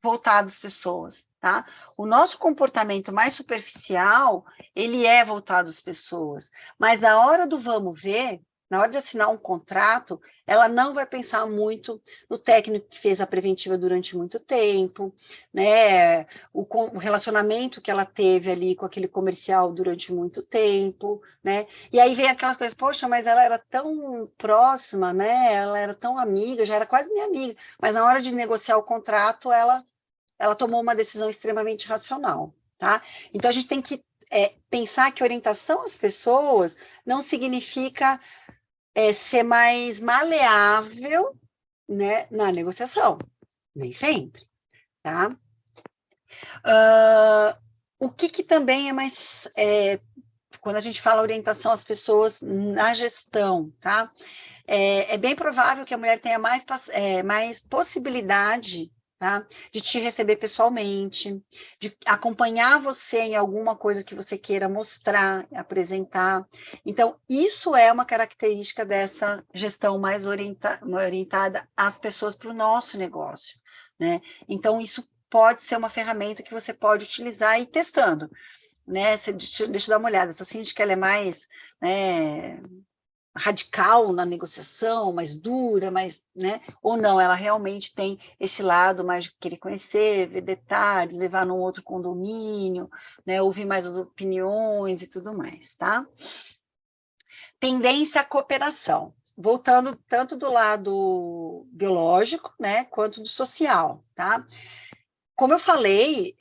voltada às pessoas, tá? O nosso comportamento mais superficial, ele é voltado às pessoas, mas na hora do vamos ver, na hora de assinar um contrato, ela não vai pensar muito no técnico que fez a preventiva durante muito tempo, né? O relacionamento que ela teve ali com aquele comercial durante muito tempo, né? E aí vem aquelas coisas, poxa, mas ela era tão próxima, né? Ela era tão amiga, já era quase minha amiga, mas na hora de negociar o contrato, ela tomou uma decisão extremamente racional, tá? Então, a gente tem que pensar que orientação às pessoas não significa ser mais maleável, né, na negociação, nem sempre, tá? O que também é mais... quando a gente fala orientação às pessoas na gestão, tá? É bem provável que a mulher tenha mais possibilidade, tá, de te receber pessoalmente, de acompanhar você em alguma coisa que você queira mostrar, apresentar. Então, isso é uma característica dessa gestão mais orientada às pessoas para o nosso negócio, né? Então, isso pode ser uma ferramenta que você pode utilizar e ir testando, né? Deixa eu dar uma olhada, essa síndica, ela é mais, né, radical na negociação, mais dura, mais, né? Ou não, ela realmente tem esse lado mais de querer conhecer, ver detalhes, levar num outro condomínio, né? Ouvir mais as opiniões e tudo mais, tá? Tendência à cooperação, voltando tanto do lado biológico, né, quanto do social, tá? Como eu falei,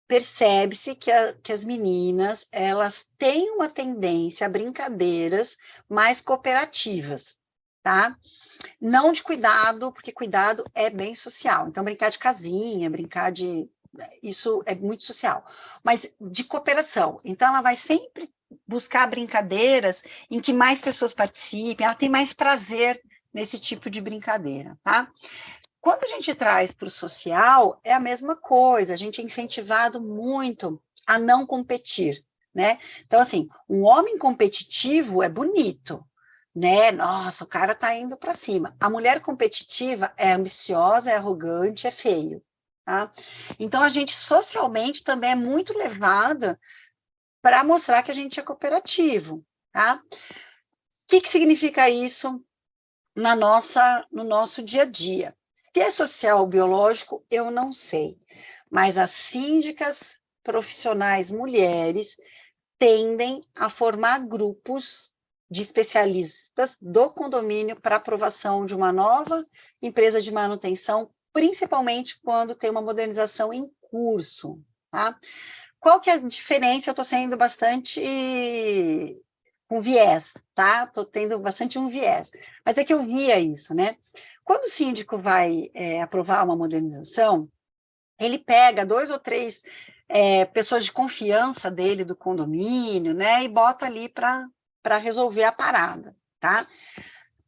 percebe-se que as meninas, elas têm uma tendência a brincadeiras mais cooperativas, tá? Não de cuidado, porque cuidado é bem social. Então, brincar de casinha, brincar de... Isso é muito social. Mas de cooperação. Então, ela vai sempre buscar brincadeiras em que mais pessoas participem, ela tem mais prazer nesse tipo de brincadeira, tá? Quando a gente traz para o social, é a mesma coisa, a gente é incentivado muito a não competir, né? Então, assim, um homem competitivo é bonito, né? Nossa, o cara tá indo para cima. A mulher competitiva é ambiciosa, é arrogante, é feio, tá? Então, a gente socialmente também é muito levada para mostrar que a gente é cooperativo, tá? O que significa isso no nosso dia a dia? Se é social ou biológico, eu não sei, mas as síndicas profissionais mulheres tendem a formar grupos de especialistas do condomínio para aprovação de uma nova empresa de manutenção, principalmente quando tem uma modernização em curso, tá? Qual que é a diferença? Eu estou sendo bastante com viés, tá? Estou tendo bastante um viés. Mas é que eu via isso, né? Quando o síndico vai aprovar uma modernização, ele pega 2 ou 3 pessoas de confiança dele, do condomínio, né? E bota ali para resolver a parada, tá?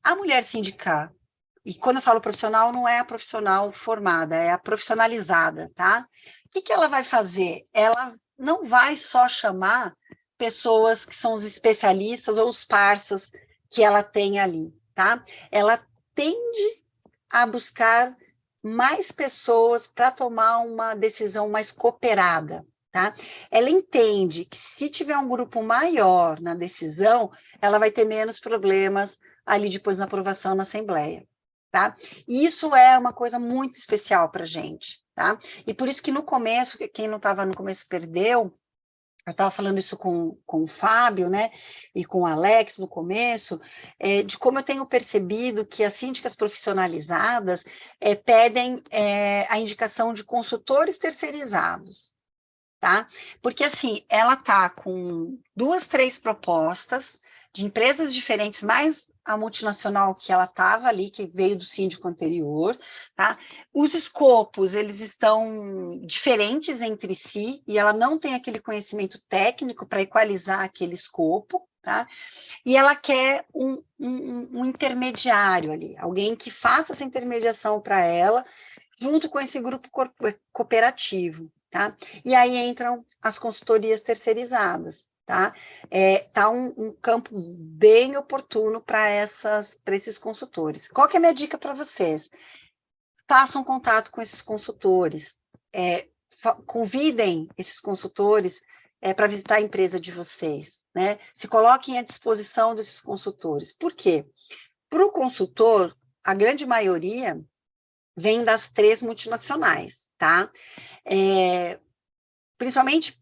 A mulher síndica, e quando eu falo profissional, não é a profissional formada, é a profissionalizada, tá? O que ela vai fazer? Ela não vai só chamar pessoas que são os especialistas ou os parceiros que ela tem ali, tá? Ela tende a buscar mais pessoas para tomar uma decisão mais cooperada, tá? Ela entende que se tiver um grupo maior na decisão, ela vai ter menos problemas ali depois na aprovação na Assembleia, tá? E isso é uma coisa muito especial para a gente, tá? E por isso que no começo, quem não estava no começo perdeu. Eu estava falando isso com o Fábio, né, e com o Alex no começo, de como eu tenho percebido que as síndicas profissionalizadas pedem a indicação de consultores terceirizados, tá? Porque, assim, ela está com 2, 3 propostas de empresas diferentes, mais a multinacional que ela estava ali, que veio do síndico anterior, tá? Os escopos, eles estão diferentes entre si, e ela não tem aquele conhecimento técnico para equalizar aquele escopo, tá? E ela quer um intermediário ali, alguém que faça essa intermediação para ela, junto com esse grupo cooperativo, tá? E aí entram as consultorias terceirizadas, tá? Tá um campo bem oportuno para esses consultores. Qual que é a minha dica para vocês? Façam contato com esses consultores, convidem esses consultores para visitar a empresa de vocês, né? Se coloquem à disposição desses consultores. Por quê? Para o consultor, a grande maioria vem das 3 multinacionais, tá? Principalmente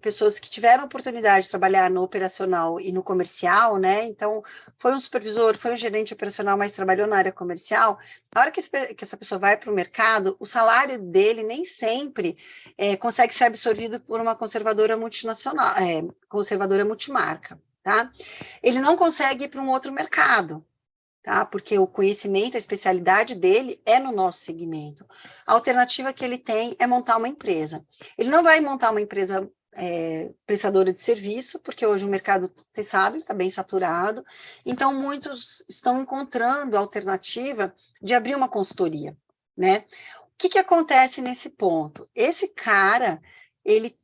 pessoas que tiveram oportunidade de trabalhar no operacional e no comercial, né? Então, foi um supervisor, foi um gerente operacional, mas trabalhou na área comercial. Na hora que essa pessoa vai para o mercado, o salário dele nem sempre consegue ser absorvido por uma conservadora multinacional, conservadora multimarca, tá? Ele não consegue ir para um outro mercado, tá? Porque o conhecimento, a especialidade dele é no nosso segmento. A alternativa que ele tem é montar uma empresa. Ele não vai montar uma empresa prestadora de serviço, porque hoje o mercado, vocês sabem, está bem saturado, então muitos estão encontrando a alternativa de abrir uma consultoria, né? O que acontece nesse ponto? Esse cara, ele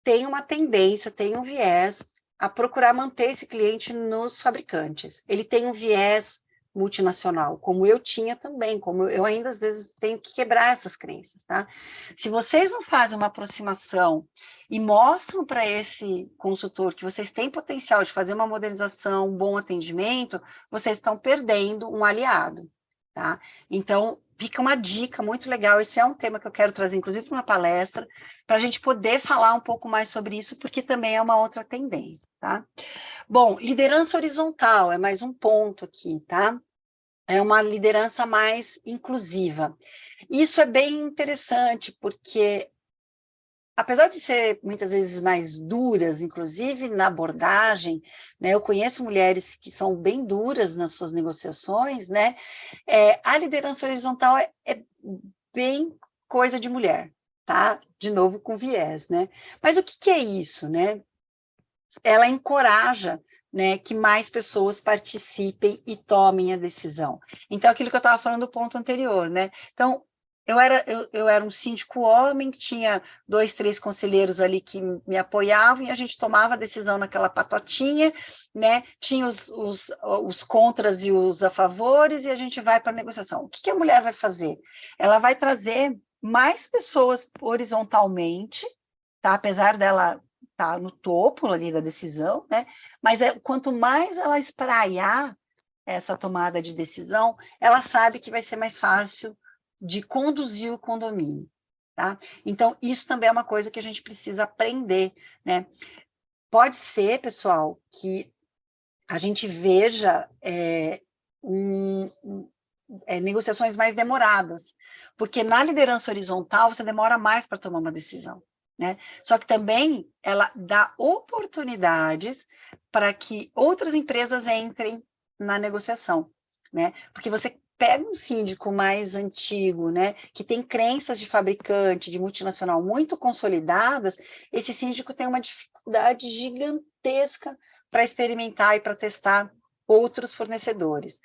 tem uma tendência, tem um viés a procurar manter esse cliente nos fabricantes. Ele tem um viés multinacional, como eu tinha também, como eu ainda às vezes tenho que quebrar essas crenças, tá? Se vocês não fazem uma aproximação e mostram para esse consultor que vocês têm potencial de fazer uma modernização, um bom atendimento, vocês estão perdendo um aliado, tá? Então, fica uma dica muito legal, esse é um tema que eu quero trazer, inclusive, para uma palestra, para a gente poder falar um pouco mais sobre isso, porque também é uma outra tendência, tá? Bom, liderança horizontal é mais um ponto aqui, tá? É uma liderança mais inclusiva. Isso é bem interessante, porque apesar de ser muitas vezes mais duras, inclusive na abordagem, né, eu conheço mulheres que são bem duras nas suas negociações, né, a liderança horizontal é bem coisa de mulher, tá? De novo com viés, né? Mas o que é isso, né? Ela encoraja, né, que mais pessoas participem e tomem a decisão. Então, aquilo que eu estava falando do ponto anterior, né? Então, eu era um síndico homem, que tinha 2, 3 conselheiros ali que me apoiavam, e a gente tomava a decisão naquela patotinha, né? Tinha os contras e os a favores, e a gente vai para a negociação. O que a mulher vai fazer? Ela vai trazer mais pessoas horizontalmente, tá? Apesar dela estar no topo ali da decisão, né? Mas quanto mais ela espraiar essa tomada de decisão, ela sabe que vai ser mais fácil de conduzir o condomínio, tá? Então, isso também é uma coisa que a gente precisa aprender, né? Pode ser, pessoal, que a gente veja negociações mais demoradas, porque na liderança horizontal você demora mais para tomar uma decisão, né? Só que também ela dá oportunidades para que outras empresas entrem na negociação, né? Porque você pega um síndico mais antigo, né, que tem crenças de fabricante, de multinacional muito consolidadas, esse síndico tem uma dificuldade gigantesca para experimentar e para testar outros fornecedores.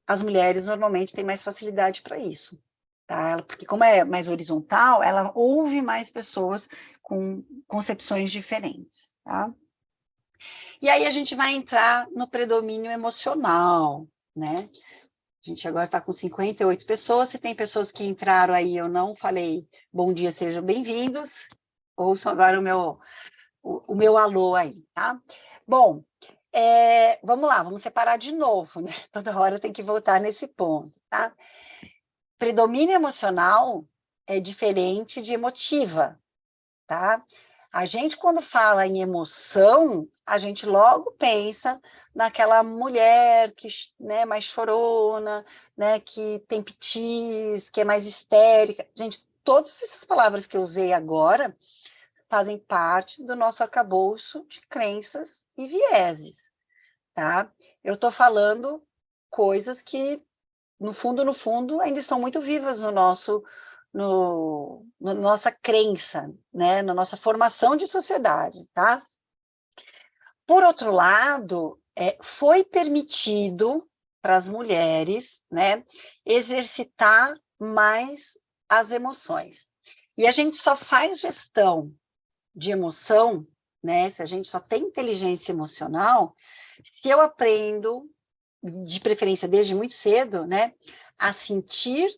As mulheres normalmente têm mais facilidade para isso, tá? Porque como é mais horizontal, ela ouve mais pessoas com concepções diferentes, tá? E aí a gente vai entrar no predomínio emocional, né? A gente agora está com 58 pessoas, se tem pessoas que entraram aí, eu não falei bom dia, sejam bem-vindos, ouçam agora o meu alô aí, tá? Bom, vamos lá, vamos separar de novo, né? Toda hora tem que voltar nesse ponto, tá? Predomínio emocional é diferente de emotiva, tá? A gente, quando fala em emoção, a gente logo pensa naquela mulher que, né, mais chorona, né, que tem pitis, que é mais histérica. Gente, todas essas palavras que eu usei agora fazem parte do nosso arcabouço de crenças e vieses, tá? Eu estou falando coisas que, no fundo, ainda estão muito vivas no nossa crença, né? Na nossa formação de sociedade, tá? Por outro lado, foi permitido para as mulheres, né, exercitar mais as emoções. E a gente só faz gestão de emoção, né? Se a gente só tem inteligência emocional, se eu aprendo, de preferência desde muito cedo, né, a sentir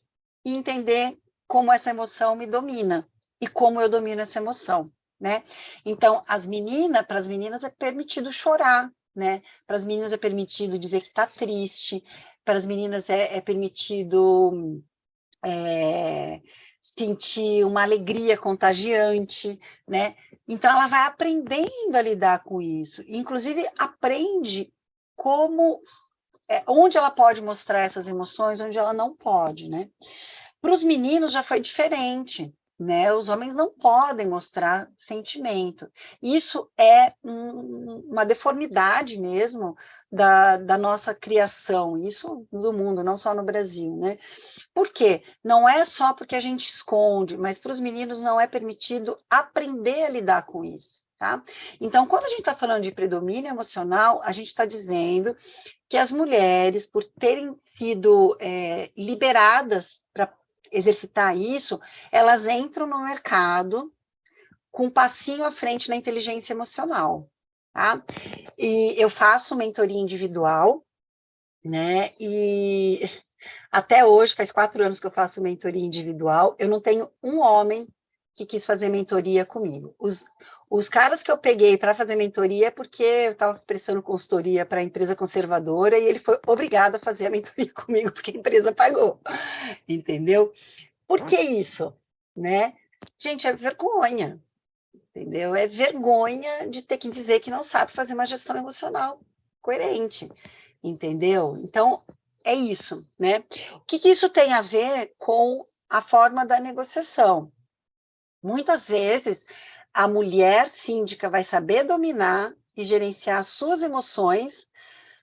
e entender como essa emoção me domina e como eu domino essa emoção, né? Então, para as meninas é permitido chorar, né? Para as meninas é permitido dizer que está triste, para as meninas é permitido sentir uma alegria contagiante, né? Então, ela vai aprendendo a lidar com isso. Inclusive, aprende onde ela pode mostrar essas emoções, onde ela não pode, né? Para os meninos já foi diferente, né? Os homens não podem mostrar sentimento. Isso é uma deformidade mesmo da nossa criação, isso do mundo, não só no Brasil, né? Por quê? Não é só porque a gente esconde, mas para os meninos não é permitido aprender a lidar com isso, tá? Então, quando a gente está falando de predomínio emocional, a gente está dizendo que as mulheres, por terem sido liberadas para exercitar isso, elas entram no mercado com um passinho à frente na inteligência emocional, tá? E eu faço mentoria individual, né? E até hoje, faz 4 anos que eu faço mentoria individual, eu não tenho um homem que quis fazer mentoria comigo. Os caras que eu peguei para fazer mentoria é porque eu estava prestando consultoria para a empresa conservadora e ele foi obrigado a fazer a mentoria comigo, porque a empresa pagou, entendeu? Por que isso? Né? Gente, é vergonha, entendeu? É vergonha de ter que dizer que não sabe fazer uma gestão emocional coerente, entendeu? Então, é isso, né? O que isso tem a ver com a forma da negociação? Muitas vezes, a mulher síndica vai saber dominar e gerenciar as suas emoções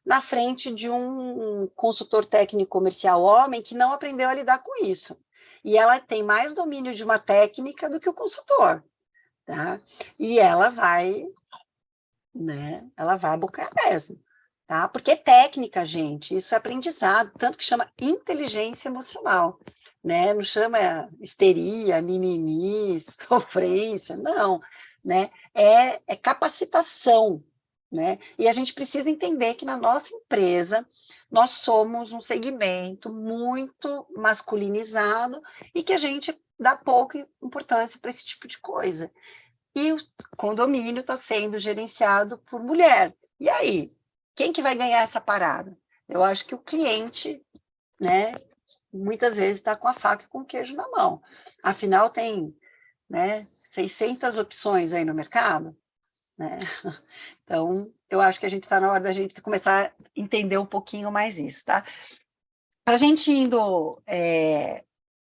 na frente de um consultor técnico comercial homem que não aprendeu a lidar com isso. E ela tem mais domínio de uma técnica do que o consultor, tá? E ela vai, né? Ela vai abocar mesmo, tá? Porque técnica, gente, isso é aprendizado, tanto que chama inteligência emocional, né? Não chama histeria, mimimi, sofrência, não, né? É capacitação, né? E a gente precisa entender que na nossa empresa nós somos um segmento muito masculinizado e que a gente dá pouca importância para esse tipo de coisa. E o condomínio está sendo gerenciado por mulher. E aí? Quem que vai ganhar essa parada? Eu acho que o cliente, né, muitas vezes está com a faca e com o queijo na mão. Afinal, tem, né, 600 opções aí no mercado, né? Então, eu acho que a gente está na hora da gente começar a entender um pouquinho mais isso, tá? Para a gente indo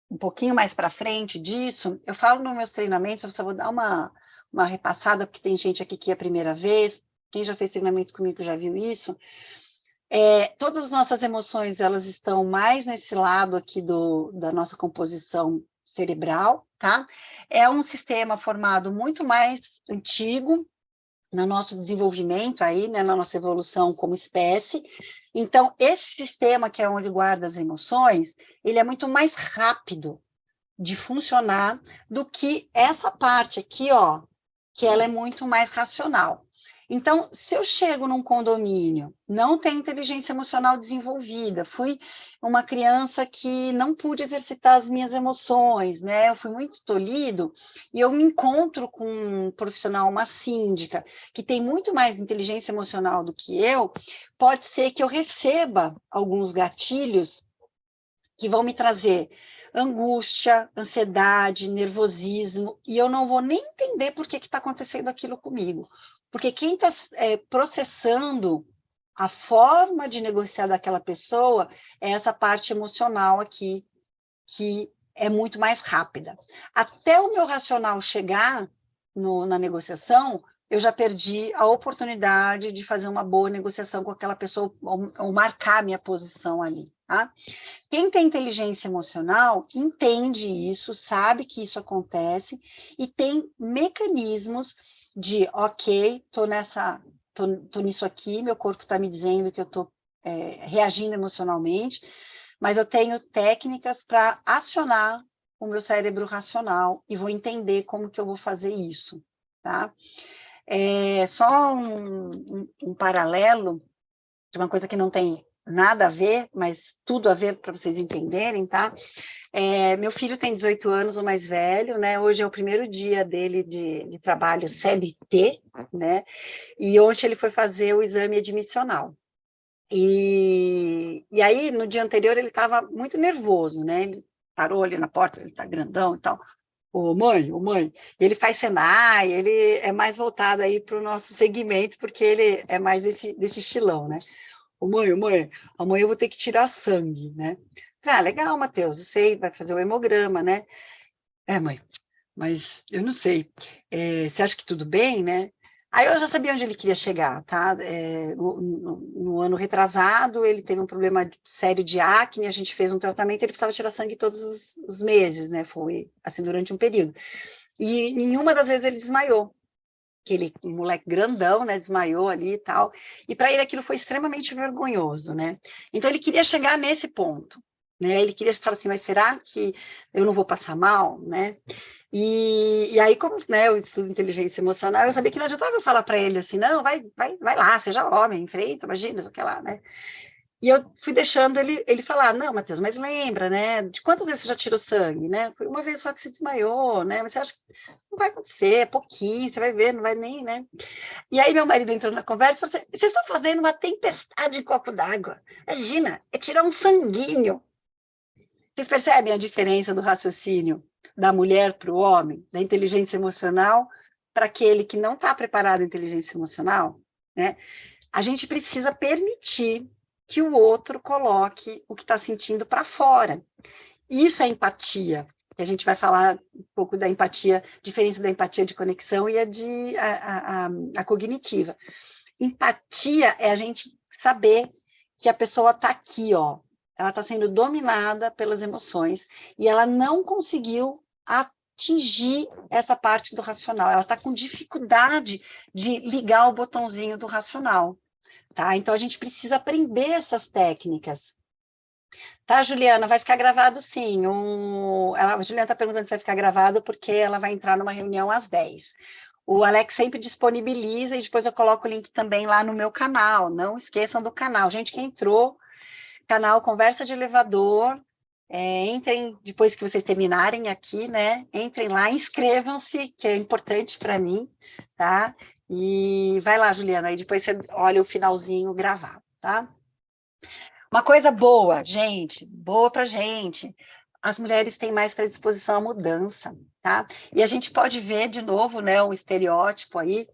um pouquinho mais para frente disso, eu falo nos meus treinamentos, eu só vou dar uma repassada, porque tem gente aqui que é a primeira vez, quem já fez treinamento comigo já viu isso. Todas as nossas emoções, elas estão mais nesse lado aqui da nossa composição cerebral, tá? É um sistema formado muito mais antigo, no nosso desenvolvimento aí, né, na nossa evolução como espécie. Então, esse sistema, que é onde guarda as emoções, ele é muito mais rápido de funcionar do que essa parte aqui, ó, que ela é muito mais racional. Então, se eu chego num condomínio, não tenho inteligência emocional desenvolvida, fui uma criança que não pude exercitar as minhas emoções, né? Eu fui muito tolhido, e eu me encontro com um profissional, uma síndica, que tem muito mais inteligência emocional do que eu, pode ser que eu receba alguns gatilhos que vão me trazer angústia, ansiedade, nervosismo, e eu não vou nem entender por que está acontecendo aquilo comigo. Porque quem está processando a forma de negociar daquela pessoa é essa parte emocional aqui, que é muito mais rápida. Até o meu racional chegar na negociação, eu já perdi a oportunidade de fazer uma boa negociação com aquela pessoa, ou marcar a minha posição ali, tá? Quem tem inteligência emocional entende isso, sabe que isso acontece e tem mecanismos de, ok, tô nisso aqui, meu corpo está me dizendo que eu estou reagindo emocionalmente, mas eu tenho técnicas para acionar o meu cérebro racional e vou entender como que eu vou fazer isso, tá? Só um paralelo de uma coisa que não tem nada a ver, mas tudo a ver para vocês entenderem, tá? Meu filho tem 18 anos, o mais velho, né? Hoje é o primeiro dia dele de trabalho CLT, né? E ontem ele foi fazer o exame admissional. E aí, no dia anterior, ele estava muito nervoso, né? Ele parou ali na porta, ele está grandão e tal. Ô mãe, ele faz Senai, ele é mais voltado aí para o nosso segmento, porque ele é mais desse estilão, né? Ô mãe, amanhã eu vou ter que tirar sangue, né? Legal, Matheus, eu sei, vai fazer o hemograma, né? Mãe, mas eu não sei, você acha que tudo bem, né? Aí eu já sabia onde ele queria chegar, tá? No ano retrasado, ele teve um problema sério de acne, a gente fez um tratamento, ele precisava tirar sangue todos os meses, né? Foi assim, durante um período. E em uma das vezes ele desmaiou. Aquele moleque grandão, né, desmaiou ali e tal, e para ele aquilo foi extremamente vergonhoso, né? Então ele queria chegar nesse ponto, né? Ele queria falar assim, mas será que eu não vou passar mal, né? E aí, como, né, eu estudo inteligência emocional, eu sabia que não adiantava eu falar para ele assim, não, vai lá, seja homem, enfrenta, imagina, sei lá, né? E eu fui deixando ele falar, não, Matheus, mas lembra, né, de quantas vezes você já tirou sangue, né? Foi uma vez só que você desmaiou, né? Mas você acha que não vai acontecer, é pouquinho, você vai ver, não vai nem, né? E aí meu marido entrou na conversa e falou assim, vocês estão fazendo uma tempestade em copo d'água. Imagina, é tirar um sanguíneo. Vocês percebem a diferença do raciocínio da mulher para o homem, da inteligência emocional para aquele que não está preparado à inteligência emocional, né? A gente precisa permitir que o outro coloque o que está sentindo para fora. Isso é empatia, que a gente vai falar um pouco da empatia, diferença da empatia de conexão e a cognitiva. Empatia é a gente saber que a pessoa está aqui, ó, ela está sendo dominada pelas emoções e ela não conseguiu atingir essa parte do racional, ela está com dificuldade de ligar o botãozinho do racional, tá? Então, a gente precisa aprender essas técnicas. Tá, Juliana? Vai ficar gravado, sim. A Juliana está perguntando se vai ficar gravado porque ela vai entrar numa reunião às 10. O Alex sempre disponibiliza e depois eu coloco o link também lá no meu canal. Não esqueçam do canal. Gente que entrou, canal Conversa de Elevador, entrem, depois que vocês terminarem aqui, né? Entrem lá, inscrevam-se, que é importante para mim, tá? E vai lá, Juliana, aí depois você olha o finalzinho gravado, tá? Uma coisa boa, gente, boa para gente. As mulheres têm mais predisposição à mudança, tá? E a gente pode ver de novo, né, um estereótipo aí.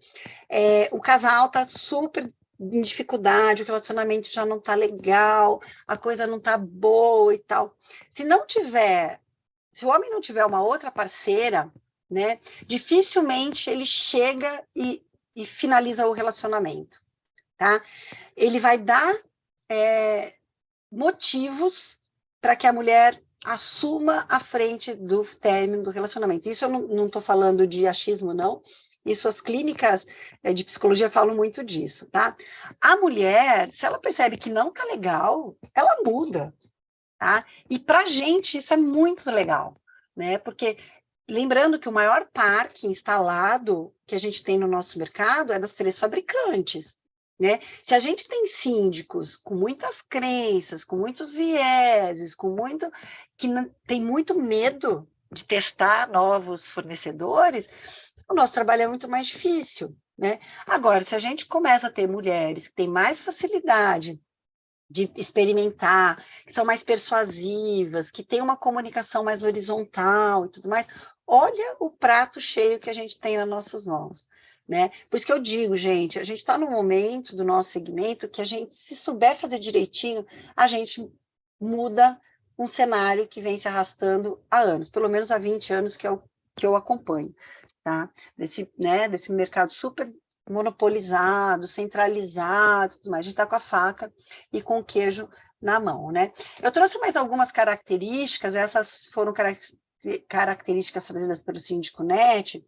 O casal tá super em dificuldade, o relacionamento já não tá legal, a coisa não tá boa e tal. Se o homem não tiver uma outra parceira, né, dificilmente ele chega e finaliza o relacionamento, tá? Ele vai dar motivos para que a mulher assuma a frente do término do relacionamento. Isso eu não estou falando de achismo, não. Isso as clínicas de psicologia falam muito disso, tá? A mulher, se ela percebe que não tá legal, ela muda, tá? E pra gente isso é muito legal, né? Porque lembrando que o maior parque instalado que a gente tem no nosso mercado é das 3 fabricantes, né? Se a gente tem síndicos com muitas crenças, com muitos vieses, que tem muito medo de testar novos fornecedores, o nosso trabalho é muito mais difícil, né? Agora, se a gente começa a ter mulheres que têm mais facilidade de experimentar, que são mais persuasivas, que têm uma comunicação mais horizontal e tudo mais, olha o prato cheio que a gente tem nas nossas mãos, né? Por isso que eu digo, gente, a gente está num momento do nosso segmento que a gente, se souber fazer direitinho, a gente muda um cenário que vem se arrastando há anos, pelo menos há 20 anos que eu acompanho, tá? Desse mercado super monopolizado, centralizado, tudo mais. A gente está com a faca e com o queijo na mão, né? Eu trouxe mais algumas características, essas foram características trazidas pelo Síndico Net,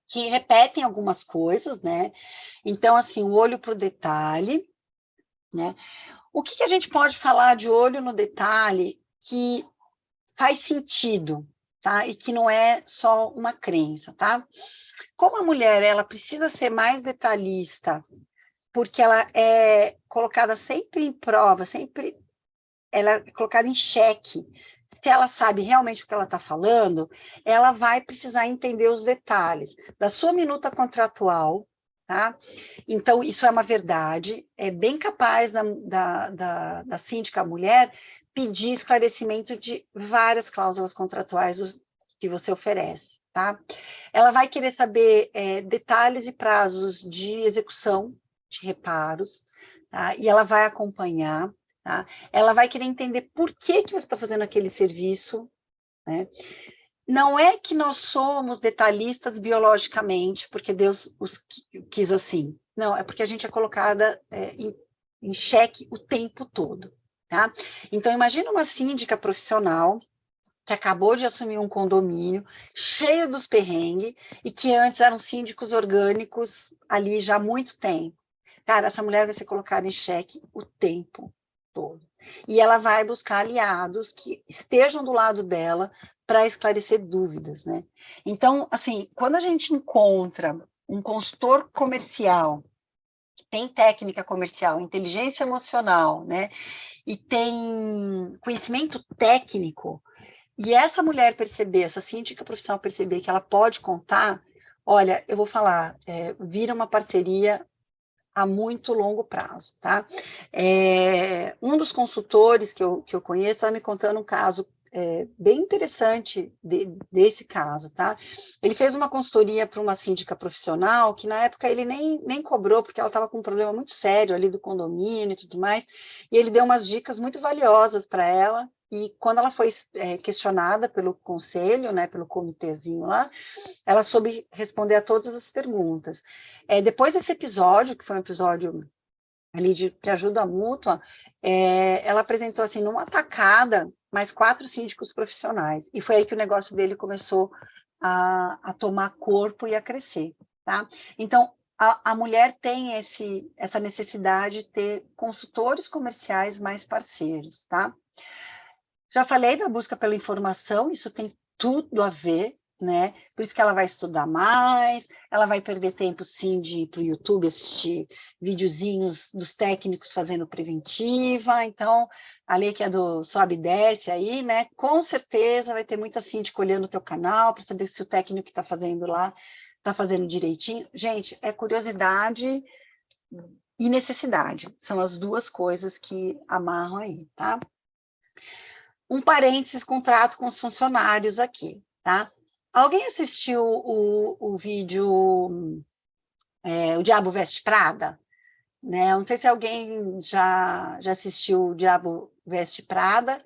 que repetem algumas coisas, né? Então, assim, o olho para o detalhe, né? O que a gente pode falar de olho no detalhe que faz sentido, tá? E que não é só uma crença, tá? Como a mulher, ela precisa ser mais detalhista, porque ela é colocada sempre em prova, sempre ela é colocada em xeque. Se ela sabe realmente o que ela está falando, ela vai precisar entender os detalhes da sua minuta contratual, tá? Então, isso é uma verdade, é bem capaz da síndica mulher pedir esclarecimento de várias cláusulas contratuais que você oferece, tá? Ela vai querer saber detalhes e prazos de execução de reparos, tá? E ela vai acompanhar, tá? Ela vai querer entender por que você está fazendo aquele serviço, né? Não é que nós somos detalhistas biologicamente, porque Deus os quis assim. Não, é porque a gente é colocada em xeque o tempo todo, tá? Então, imagina uma síndica profissional que acabou de assumir um condomínio cheio dos perrengues e que antes eram síndicos orgânicos ali já há muito tempo. Cara, essa mulher vai ser colocada em xeque o tempo todo. E ela vai buscar aliados que estejam do lado dela para esclarecer dúvidas, né? Então, assim, quando a gente encontra um consultor comercial que tem técnica comercial, inteligência emocional, né? E tem conhecimento técnico, e essa mulher perceber, essa síndica profissional perceber que ela pode contar, olha, eu vou falar, vira uma parceria a muito longo prazo, tá? Um dos consultores que eu conheço estava me contando um caso bem interessante desse caso, tá? Ele fez uma consultoria para uma síndica profissional que na época ele nem cobrou, porque ela estava com um problema muito sério ali do condomínio e tudo mais, e ele deu umas dicas muito valiosas para ela, e quando ela foi questionada pelo conselho, né, pelo comitêzinho lá, ela soube responder a todas as perguntas. Depois desse episódio, que foi um episódio ali de ajuda mútua, ela apresentou, assim, numa tacada, mais 4 síndicos profissionais, e foi aí que o negócio dele começou a tomar corpo e a crescer, tá? Então, a mulher tem essa necessidade de ter consultores comerciais mais parceiros, tá? Já falei da busca pela informação, isso tem tudo a ver, né? Por isso que ela vai estudar mais, ela vai perder tempo, sim, de ir para o YouTube assistir videozinhos dos técnicos fazendo preventiva. Então, a lei que é do sobe e desce aí, né? Com certeza vai ter muita síndica olhando o teu canal para saber se o técnico que está fazendo lá está fazendo direitinho. Gente, é curiosidade e necessidade. São as duas coisas que amarram aí, tá? Um parênteses, contrato com os funcionários aqui, tá? Alguém assistiu o vídeo O Diabo Veste Prada? Né? Não sei se alguém já assistiu O Diabo Veste Prada.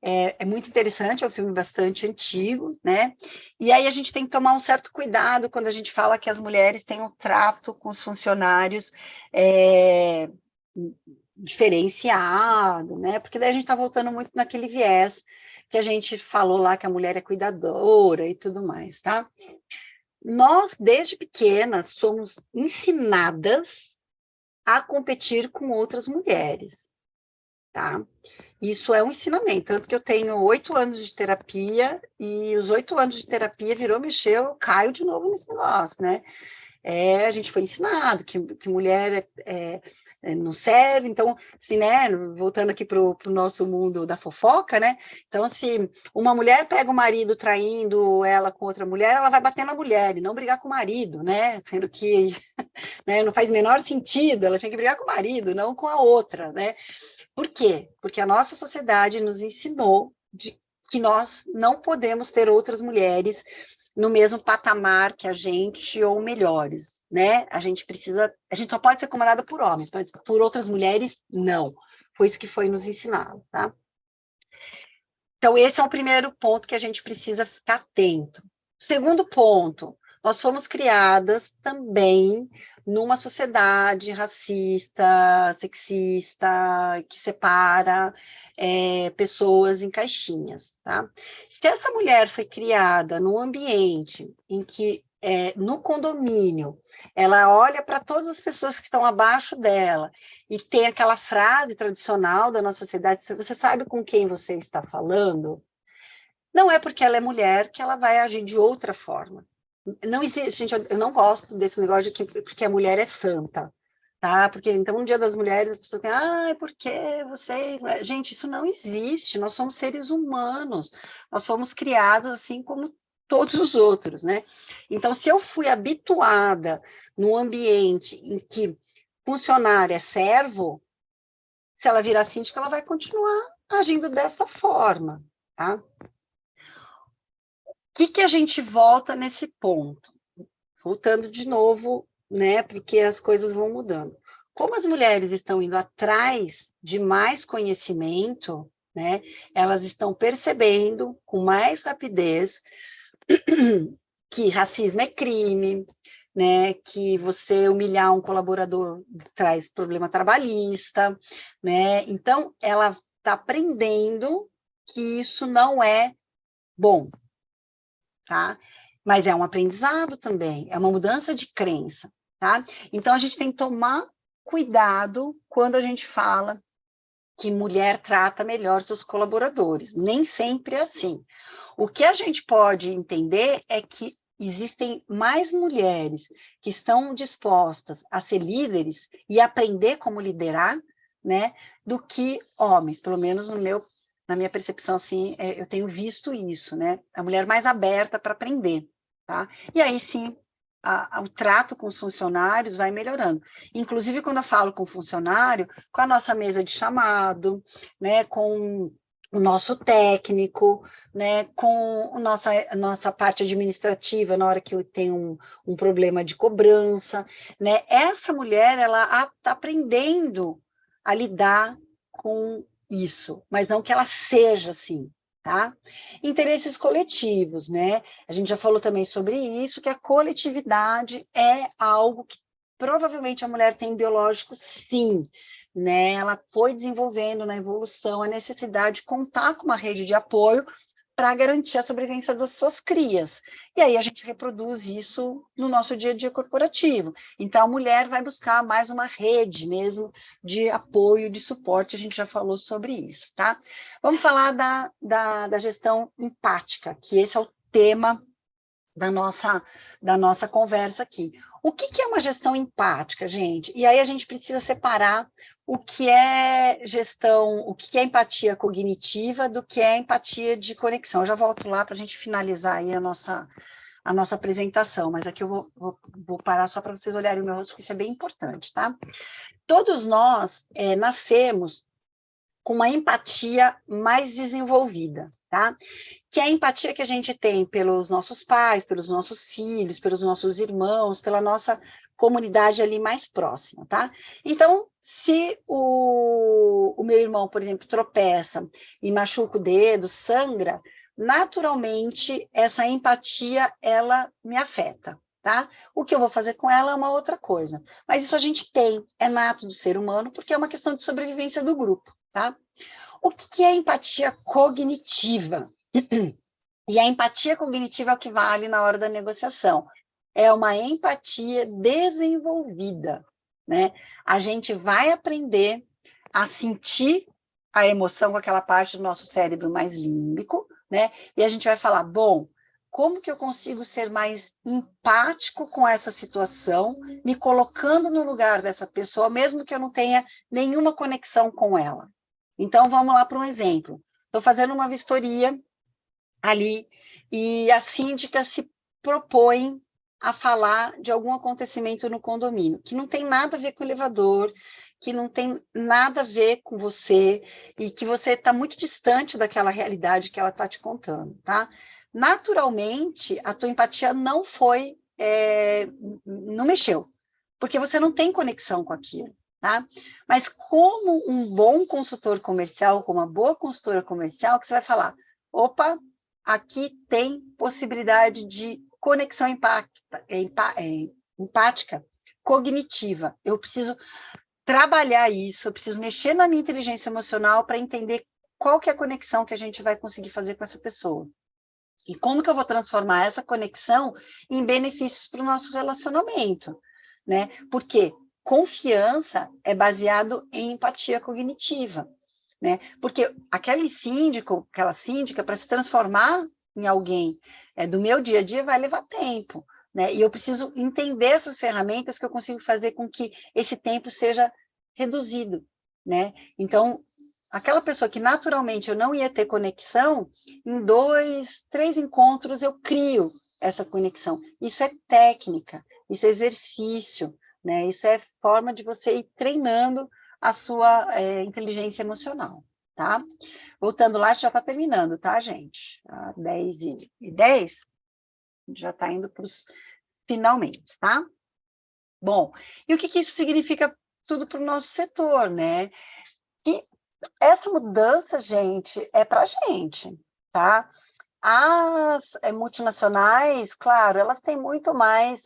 É muito interessante, é um filme bastante antigo, né? E aí a gente tem que tomar um certo cuidado quando a gente fala que as mulheres têm um trato com os funcionários diferenciado, né? Porque daí a gente está voltando muito naquele viés que a gente falou lá, que a mulher é cuidadora e tudo mais, tá? Nós, desde pequenas, somos ensinadas a competir com outras mulheres, tá? Isso é um ensinamento, tanto que eu tenho 8 anos de terapia, e os 8 anos de terapia virou, mexeu, eu caio de novo nesse negócio, né? A gente foi ensinado que mulher não serve, então, assim, né, voltando aqui para o nosso mundo da fofoca, né, então, se uma mulher pega o marido traindo ela com outra mulher, ela vai bater na mulher e não brigar com o marido, né, sendo que né, não faz menor sentido, ela tinha que brigar com o marido, não com a outra, né. Por quê? Porque a nossa sociedade nos ensinou que nós não podemos ter outras mulheres no mesmo patamar que a gente, ou melhores, né? A gente só pode ser comandada por homens, mas por outras mulheres, não. Foi isso que foi nos ensinado, tá? Então, esse é o primeiro ponto que a gente precisa ficar atento. Segundo ponto, nós fomos criadas também numa sociedade racista, sexista, que separa pessoas em caixinhas, tá? Se essa mulher foi criada num ambiente em que, no condomínio, ela olha para todas as pessoas que estão abaixo dela e tem aquela frase tradicional da nossa sociedade, se você sabe com quem você está falando, não é porque ela é mulher que ela vai agir de outra forma. Não existe, gente, eu não gosto desse negócio de que porque a mulher é santa, tá? Porque então no Dia das Mulheres as pessoas pensam, por que vocês... Gente, isso não existe, nós somos seres humanos, nós fomos criados assim como todos os outros, né? Então, se eu fui habituada num ambiente em que funcionário é servo, se ela virar síndica, ela vai continuar agindo dessa forma, tá? O que a gente volta nesse ponto? Voltando de novo, né, porque as coisas vão mudando. Como as mulheres estão indo atrás de mais conhecimento, né, elas estão percebendo com mais rapidez que racismo é crime, né, que você humilhar um colaborador traz problema trabalhista, né, então ela está aprendendo que isso não é bom, tá? Mas é um aprendizado também, é uma mudança de crença, tá? Então, a gente tem que tomar cuidado quando a gente fala que mulher trata melhor seus colaboradores. Nem sempre é assim. O que a gente pode entender é que existem mais mulheres que estão dispostas a ser líderes e aprender como liderar, né, do que homens, pelo menos na minha percepção, assim, eu tenho visto isso, né? A mulher mais aberta para aprender, tá? E aí, sim, o trato com os funcionários vai melhorando. Inclusive, quando eu falo com o funcionário, com a nossa mesa de chamado, né, com o nosso técnico, né, com a nossa parte administrativa, na hora que eu tenho um problema de cobrança, né? Essa mulher, ela está aprendendo a lidar com isso, mas não que ela seja assim, tá? Interesses coletivos, né? A gente já falou também sobre isso, que a coletividade é algo que provavelmente a mulher tem biológico, sim, né? Ela foi desenvolvendo na evolução a necessidade de contar com uma rede de apoio para garantir a sobrevivência das suas crias. E aí a gente reproduz isso no nosso dia a dia corporativo. Então, a mulher vai buscar mais uma rede mesmo de apoio, de suporte, a gente já falou sobre isso, tá? Vamos falar da gestão empática, que esse é o tema da nossa conversa aqui. O que é uma gestão empática, gente? E aí a gente precisa separar o que é gestão, o que é empatia cognitiva do que é empatia de conexão. Eu já volto lá para a gente finalizar aí a nossa apresentação, mas aqui eu vou parar só para vocês olharem o meu rosto, porque isso é bem importante, tá? Todos nós nascemos com uma empatia mais desenvolvida, tá? Que é a empatia que a gente tem pelos nossos pais, pelos nossos filhos, pelos nossos irmãos, pela nossa comunidade ali mais próxima, tá? Então, se o meu irmão, por exemplo, tropeça e machuca o dedo, sangra, naturalmente, essa empatia, ela me afeta, tá? O que eu vou fazer com ela é uma outra coisa. Mas isso a gente tem, é nato do ser humano, porque é uma questão de sobrevivência do grupo, tá? O que é empatia cognitiva? E a empatia cognitiva é o que vale na hora da negociação. É uma empatia desenvolvida, né? A gente vai aprender a sentir a emoção com aquela parte do nosso cérebro mais límbico, né? E a gente vai falar, bom, como que eu consigo ser mais empático com essa situação, me colocando no lugar dessa pessoa, mesmo que eu não tenha nenhuma conexão com ela. Então, vamos lá para um exemplo. Estou fazendo uma vistoria ali e a síndica se propõe a falar de algum acontecimento no condomínio, que não tem nada a ver com o elevador, que não tem nada a ver com você e que você está muito distante daquela realidade que ela está te contando, tá? Naturalmente, a tua empatia não foi, não mexeu, porque você não tem conexão com aquilo. Tá? Mas como um bom consultor comercial, como uma boa consultora comercial, que você vai falar, opa, aqui tem possibilidade de conexão empática, cognitiva. Eu preciso trabalhar isso, eu preciso mexer na minha inteligência emocional para entender qual que é a conexão que a gente vai conseguir fazer com essa pessoa. E como que eu vou transformar essa conexão em benefícios para o nosso relacionamento, né? Porque confiança é baseado em empatia cognitiva, né? Porque aquele síndico, aquela síndica, para se transformar em alguém do meu dia a dia, vai levar tempo, né? E eu preciso entender essas ferramentas que eu consigo fazer com que esse tempo seja reduzido, né? Então, aquela pessoa que naturalmente eu não ia ter conexão, em 2, 3 encontros eu crio essa conexão. Isso é técnica, isso é exercício, né? Isso é forma de você ir treinando a sua inteligência emocional, tá? Voltando lá, já está terminando, tá, gente? 10h10, já está indo para os finalmente, tá? Bom, e o que isso significa tudo para o nosso setor, né? E essa mudança, gente, é para a gente, tá? As multinacionais, claro, elas têm muito mais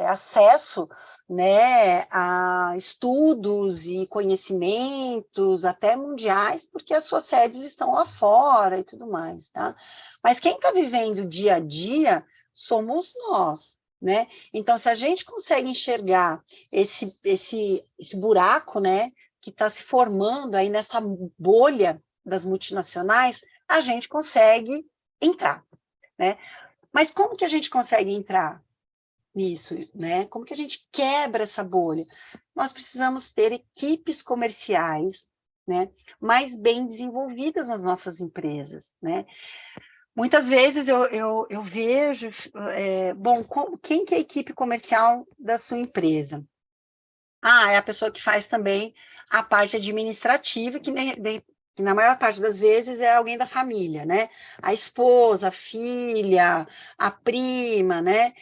acesso, né, a estudos e conhecimentos, até mundiais, porque as suas sedes estão lá fora e tudo mais, tá? Mas quem está vivendo o dia a dia somos nós, né? Então, se a gente consegue enxergar esse buraco, né, que está se formando aí nessa bolha das multinacionais, a gente consegue entrar, né? Mas como que a gente consegue entrar nisso, né? Como que a gente quebra essa bolha? Nós precisamos ter equipes comerciais, né, mais bem desenvolvidas nas nossas empresas, né? Muitas vezes eu vejo, bom, quem que é a equipe comercial da sua empresa? É a pessoa que faz também a parte administrativa, que na maior parte das vezes é alguém da família, né? A esposa, a filha, a prima, né?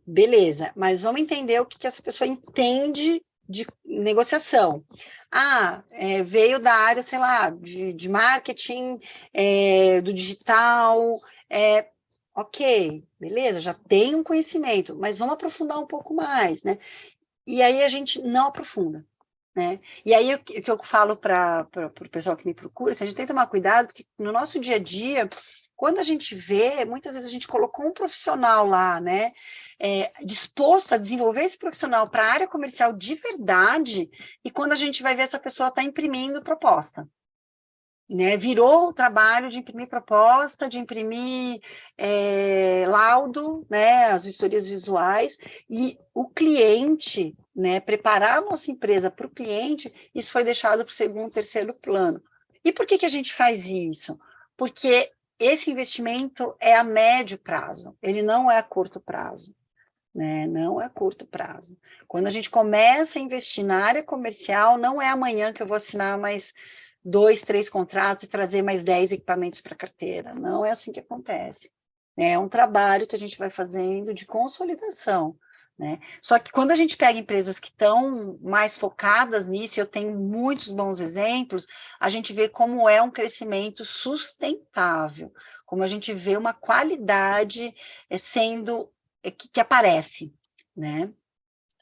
Beleza, mas vamos entender o que essa pessoa entende de negociação. Veio da área, sei lá, de marketing, do digital, ok, beleza, já tem um conhecimento, mas vamos aprofundar um pouco mais, né? E aí a gente não aprofunda, né? E aí o que eu falo para o pessoal que me procura, assim, a gente tem que tomar cuidado, porque no nosso dia a dia, quando a gente vê, muitas vezes a gente colocou um profissional lá, né? Disposto a desenvolver esse profissional para a área comercial de verdade, e quando a gente vai ver, essa pessoa está imprimindo proposta. Né, virou o trabalho de imprimir proposta, de imprimir laudo, né, as vistorias visuais, e o cliente, né, preparar a nossa empresa para o cliente, isso foi deixado para o segundo, terceiro plano. E por que a gente faz isso? Porque esse investimento é a médio prazo, ele não é a curto prazo. Né? Não é curto prazo. Quando a gente começa a investir na área comercial, não é amanhã que eu vou assinar mais 2, 3 contratos e trazer mais 10 equipamentos para a carteira. Não é assim que acontece. É um trabalho que a gente vai fazendo de consolidação. Né? Só que quando a gente pega empresas que estão mais focadas nisso, eu tenho muitos bons exemplos, a gente vê como é um crescimento sustentável, como a gente vê uma qualidade sendo que aparece, né?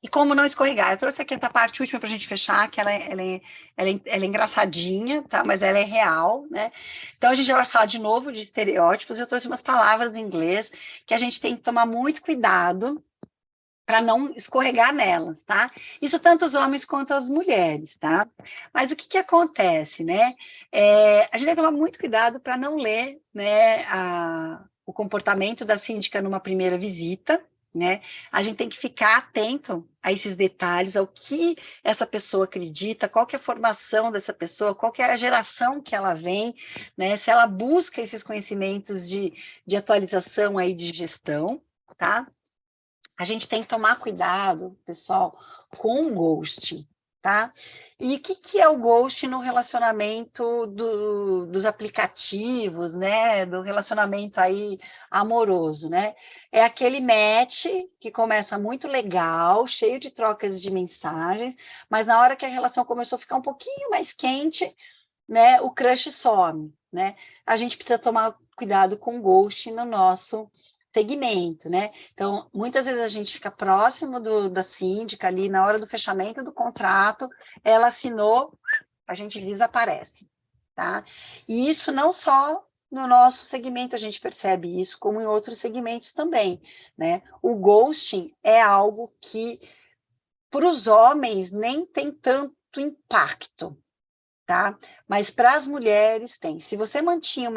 E como não escorregar? Eu trouxe aqui essa parte última para a gente fechar, que ela é engraçadinha, tá? Mas ela é real, né? Então, a gente já vai falar de novo de estereótipos. Eu trouxe umas palavras em inglês que a gente tem que tomar muito cuidado para não escorregar nelas, tá? Isso tanto os homens quanto as mulheres, tá? Mas o que acontece, né? A gente tem que tomar muito cuidado para não ler, né, o comportamento da síndica numa primeira visita, né? A gente tem que ficar atento a esses detalhes, ao que essa pessoa acredita, qual que é a formação dessa pessoa, qual que é a geração que ela vem, né? Se ela busca esses conhecimentos de atualização aí de gestão, tá? A gente tem que tomar cuidado, pessoal, com o ghosting, tá? E o que é o ghosting no relacionamento dos aplicativos, né? Do relacionamento aí amoroso, né? É aquele match que começa muito legal, cheio de trocas de mensagens, mas na hora que a relação começou a ficar um pouquinho mais quente, né? O crush some, né? A gente precisa tomar cuidado com o ghosting no nosso segmento, né? Então, muitas vezes a gente fica próximo da síndica ali, na hora do fechamento do contrato, ela assinou, a gente desaparece, tá? E isso não só no nosso segmento a gente percebe isso, como em outros segmentos também, né? O ghosting é algo que, para os homens, nem tem tanto impacto, tá? Mas para as mulheres tem. Se você mantinha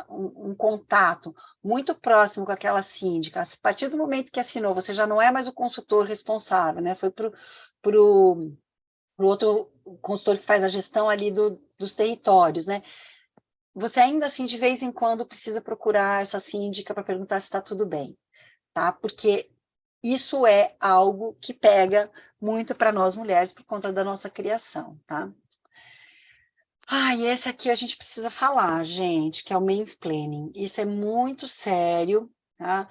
um contato muito próximo com aquela síndica, a partir do momento que assinou, você já não é mais o consultor responsável, né? Foi para o outro consultor que faz a gestão ali dos territórios, né? Você ainda assim, de vez em quando, precisa procurar essa síndica para perguntar se está tudo bem, tá? Porque isso é algo que pega muito para nós mulheres por conta da nossa criação, tá? E esse aqui a gente precisa falar, gente, que é o mansplaining. Isso é muito sério, tá?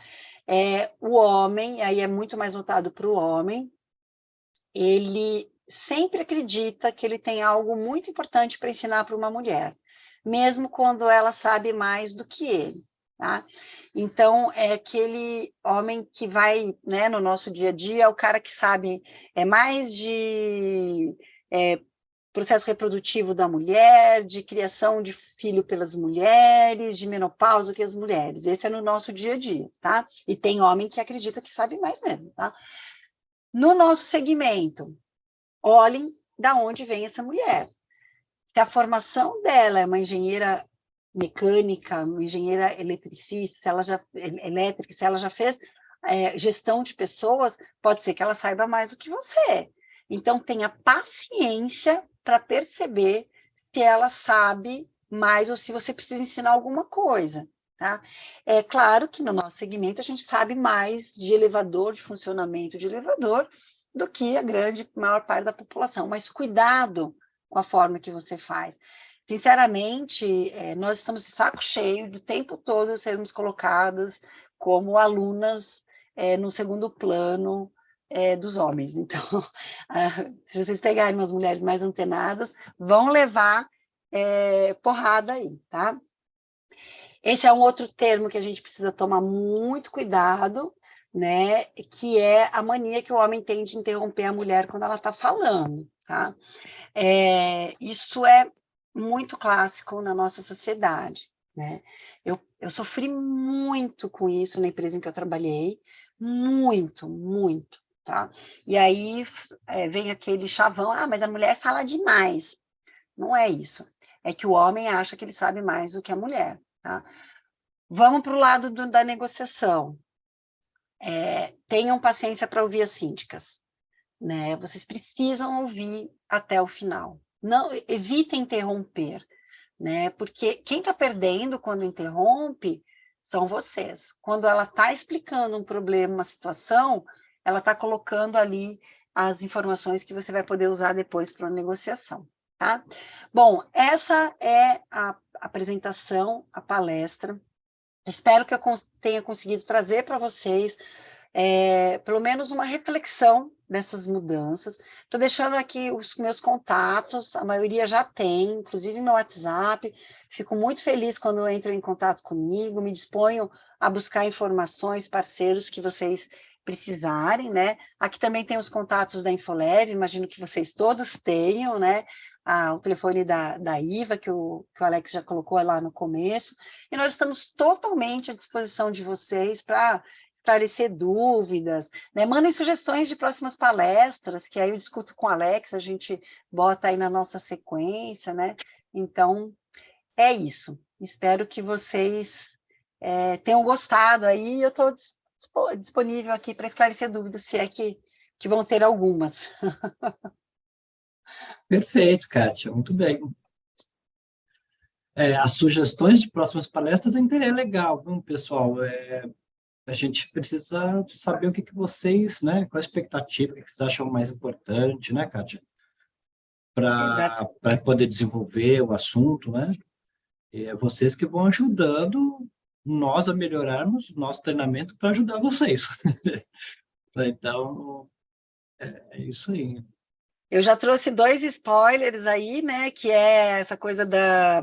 O homem, aí é muito mais voltado para o homem, ele sempre acredita que ele tem algo muito importante para ensinar para uma mulher, mesmo quando ela sabe mais do que ele, tá? Então, é aquele homem que vai, né, no nosso dia a dia, é o cara que sabe mais de processo reprodutivo da mulher, de criação de filho pelas mulheres, de menopausa que as mulheres. Esse é no nosso dia a dia, tá? E tem homem que acredita que sabe mais mesmo, tá? No nosso segmento, olhem da onde vem essa mulher. Se a formação dela é uma engenheira mecânica, uma engenheira eletricista, elétrica, se ela já fez gestão de pessoas, pode ser que ela saiba mais do que você. Então, tenha paciência para perceber se ela sabe mais ou se você precisa ensinar alguma coisa, tá? É claro que no nosso segmento a gente sabe mais de elevador, de funcionamento de elevador, do que a maior parte da população, mas cuidado com a forma que você faz. Sinceramente, nós estamos de saco cheio do tempo todo sermos colocadas como alunas no segundo plano, dos homens. Então, se vocês pegarem umas mulheres mais antenadas, vão levar porrada aí, tá? Esse é um outro termo que a gente precisa tomar muito cuidado, né? Que é a mania que o homem tem de interromper a mulher quando ela está falando, tá? Isso é muito clássico na nossa sociedade, né? Eu sofri muito com isso na empresa em que eu trabalhei, muito, muito, tá? E aí vem aquele chavão, mas a mulher fala demais. Não é isso. É que o homem acha que ele sabe mais do que a mulher, tá? Vamos para o lado da negociação. Tenham paciência para ouvir as síndicas, né? Vocês precisam ouvir até o final. Não, evitem interromper, né? Porque quem está perdendo quando interrompe são vocês. Quando ela está explicando um problema, uma situação, ela está colocando ali as informações que você vai poder usar depois para a negociação, tá? Bom, essa é a apresentação, a palestra. Espero que eu tenha conseguido trazer para vocês pelo menos uma reflexão dessas mudanças. Estou deixando aqui os meus contatos, a maioria já tem, inclusive meu WhatsApp. Fico muito feliz quando entram em contato comigo, me disponho a buscar informações, parceiros que vocês precisarem, né? Aqui também tem os contatos da Infoleve, imagino que vocês todos tenham, né? O telefone da Iva, que o Alex já colocou lá no começo, e nós estamos totalmente à disposição de vocês para esclarecer dúvidas, né? Mandem sugestões de próximas palestras, que aí eu discuto com o Alex, a gente bota aí na nossa sequência, né? Então, é isso. Espero que vocês tenham gostado aí, eu estou disponível aqui para esclarecer dúvidas, se é que vão ter algumas. Perfeito, Kátia, muito bem. As sugestões de próximas palestras é legal, viu, pessoal? A gente precisa saber o que vocês, né, qual a expectativa, o que vocês acham mais importante, né, Kátia? Para poder desenvolver o assunto, né? E é vocês que vão ajudando nós a melhorarmos o nosso treinamento para ajudar vocês. Então, é isso aí. Eu já trouxe 2 spoilers aí, né, que é essa coisa da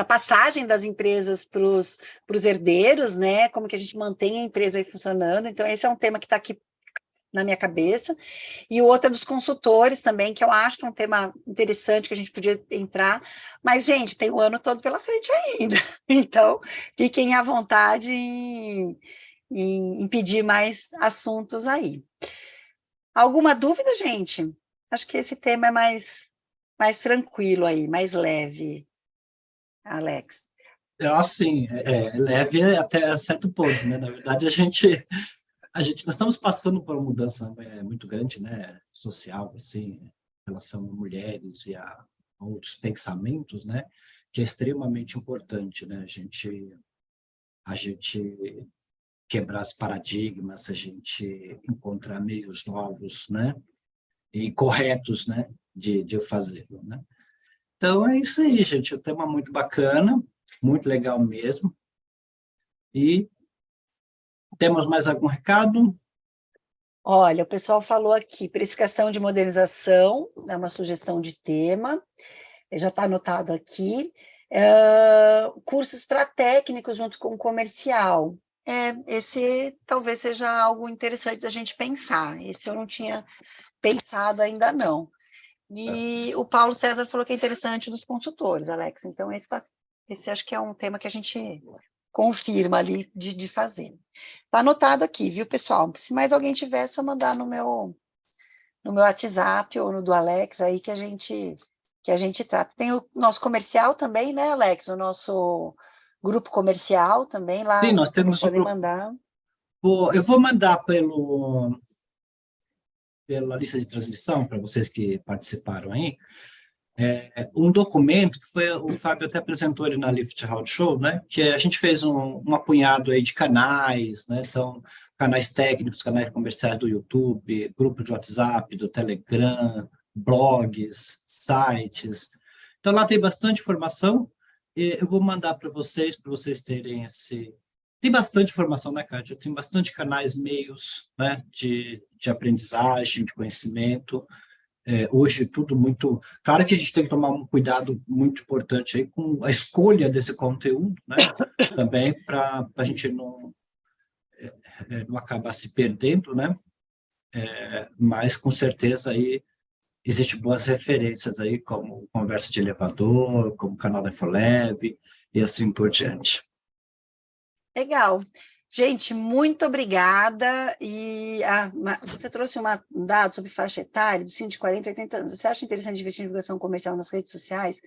passagem das empresas para os herdeiros, né, como que a gente mantém a empresa aí funcionando. Então, esse é um tema que está aqui na minha cabeça. E o outro é dos consultores também, que eu acho que é um tema interessante que a gente podia entrar. Mas, gente, tem o ano todo pela frente ainda. Então, fiquem à vontade em pedir mais assuntos aí. Alguma dúvida, gente? Acho que esse tema é mais tranquilo aí, mais leve, Alex. Assim, leve até certo ponto, né? Na verdade, nós estamos passando por uma mudança muito grande, né? Social, assim, em relação a mulheres e a outros pensamentos, né? Que é extremamente importante, né? A gente quebrar os paradigmas, a gente encontrar meios novos, né? E corretos, né? De fazê-lo, né? Então, é isso aí, gente. É um tema muito bacana, muito legal mesmo. E temos mais algum recado? Olha, o pessoal falou aqui, precificação de modernização, é uma sugestão de tema, já está anotado aqui. Cursos para técnicos junto com comercial. Esse talvez seja algo interessante da gente pensar. Esse eu não tinha pensado ainda não. E o Paulo César falou que é interessante dos consultores, Alex. Então, esse acho que é um tema que a gente confirma ali de fazer. Está anotado aqui, viu, pessoal? Se mais alguém tiver, é só mandar no meu WhatsApp ou no do Alex aí que a gente trata. Tem o nosso comercial também, né, Alex? O nosso grupo comercial também lá. Sim, nós temos podem mandar. Eu vou mandar pela lista de transmissão, para vocês que participaram aí, um documento que o Fábio até apresentou ele na Lift Road Show, né? Que a gente fez um apunhado aí de canais, né? Então, canais técnicos, canais comerciais do YouTube, grupo de WhatsApp, do Telegram, blogs, sites. Então, lá tem bastante informação. E eu vou mandar para vocês terem Tem bastante informação, né, Kátia? Tem bastante canais, meios, né, de aprendizagem, de conhecimento. Hoje tudo muito... Claro que a gente tem que tomar um cuidado muito importante aí com a escolha desse conteúdo, né, também para a gente não acabar se perdendo, né, mas com certeza aí existem boas referências aí, como Conversa de Elevador, como o canal da Infoleve e assim por diante. Legal. Gente, muito obrigada. E você trouxe um dado sobre faixa etária, dos 5 de 40 a 80 anos. Você acha interessante investir em divulgação comercial nas redes sociais,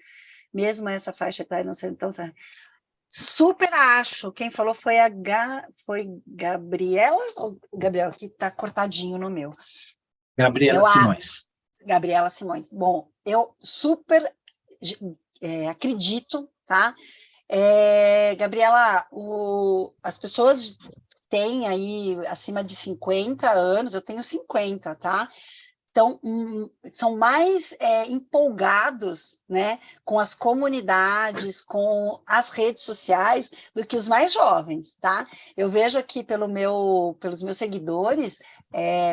mesmo essa faixa etária não sendo tão... Super acho. Quem falou foi foi Gabriela, ou Gabriel, que está cortadinho no meu. Gabriela Simões. Gabriela Simões. Bom, eu super acredito, tá? Gabriela, as pessoas têm aí acima de 50 anos, eu tenho 50, tá? Então, são mais empolgados, né, com as comunidades, com as redes sociais, do que os mais jovens, tá? Eu vejo aqui pelos meus seguidores,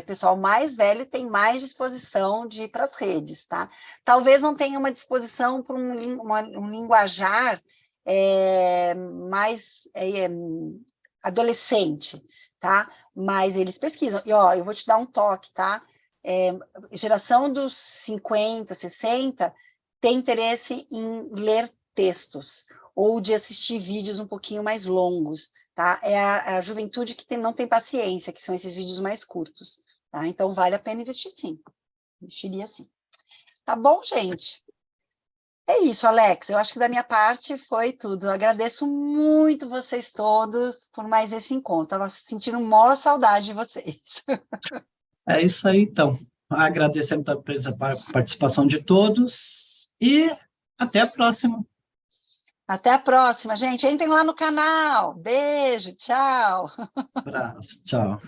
pessoal mais velho tem mais disposição de ir para as redes, tá? Talvez não tenha uma disposição para um linguajar mais adolescente, tá? Mas eles pesquisam. E, ó, eu vou te dar um toque, tá? Geração dos 50, 60 tem interesse em ler textos ou de assistir vídeos um pouquinho mais longos, tá? É a juventude que não tem paciência, que são esses vídeos mais curtos, tá? Então, vale a pena investir sim. Investiria sim. Tá bom, gente? É isso, Alex. Eu acho que da minha parte foi tudo. Eu agradeço muito vocês todos por mais esse encontro. Estava sentindo maior saudade de vocês. É isso aí, então. Agradecendo a participação de todos e até a próxima. Até a próxima, gente. Entrem lá no canal. Beijo, tchau. Abraço, tchau.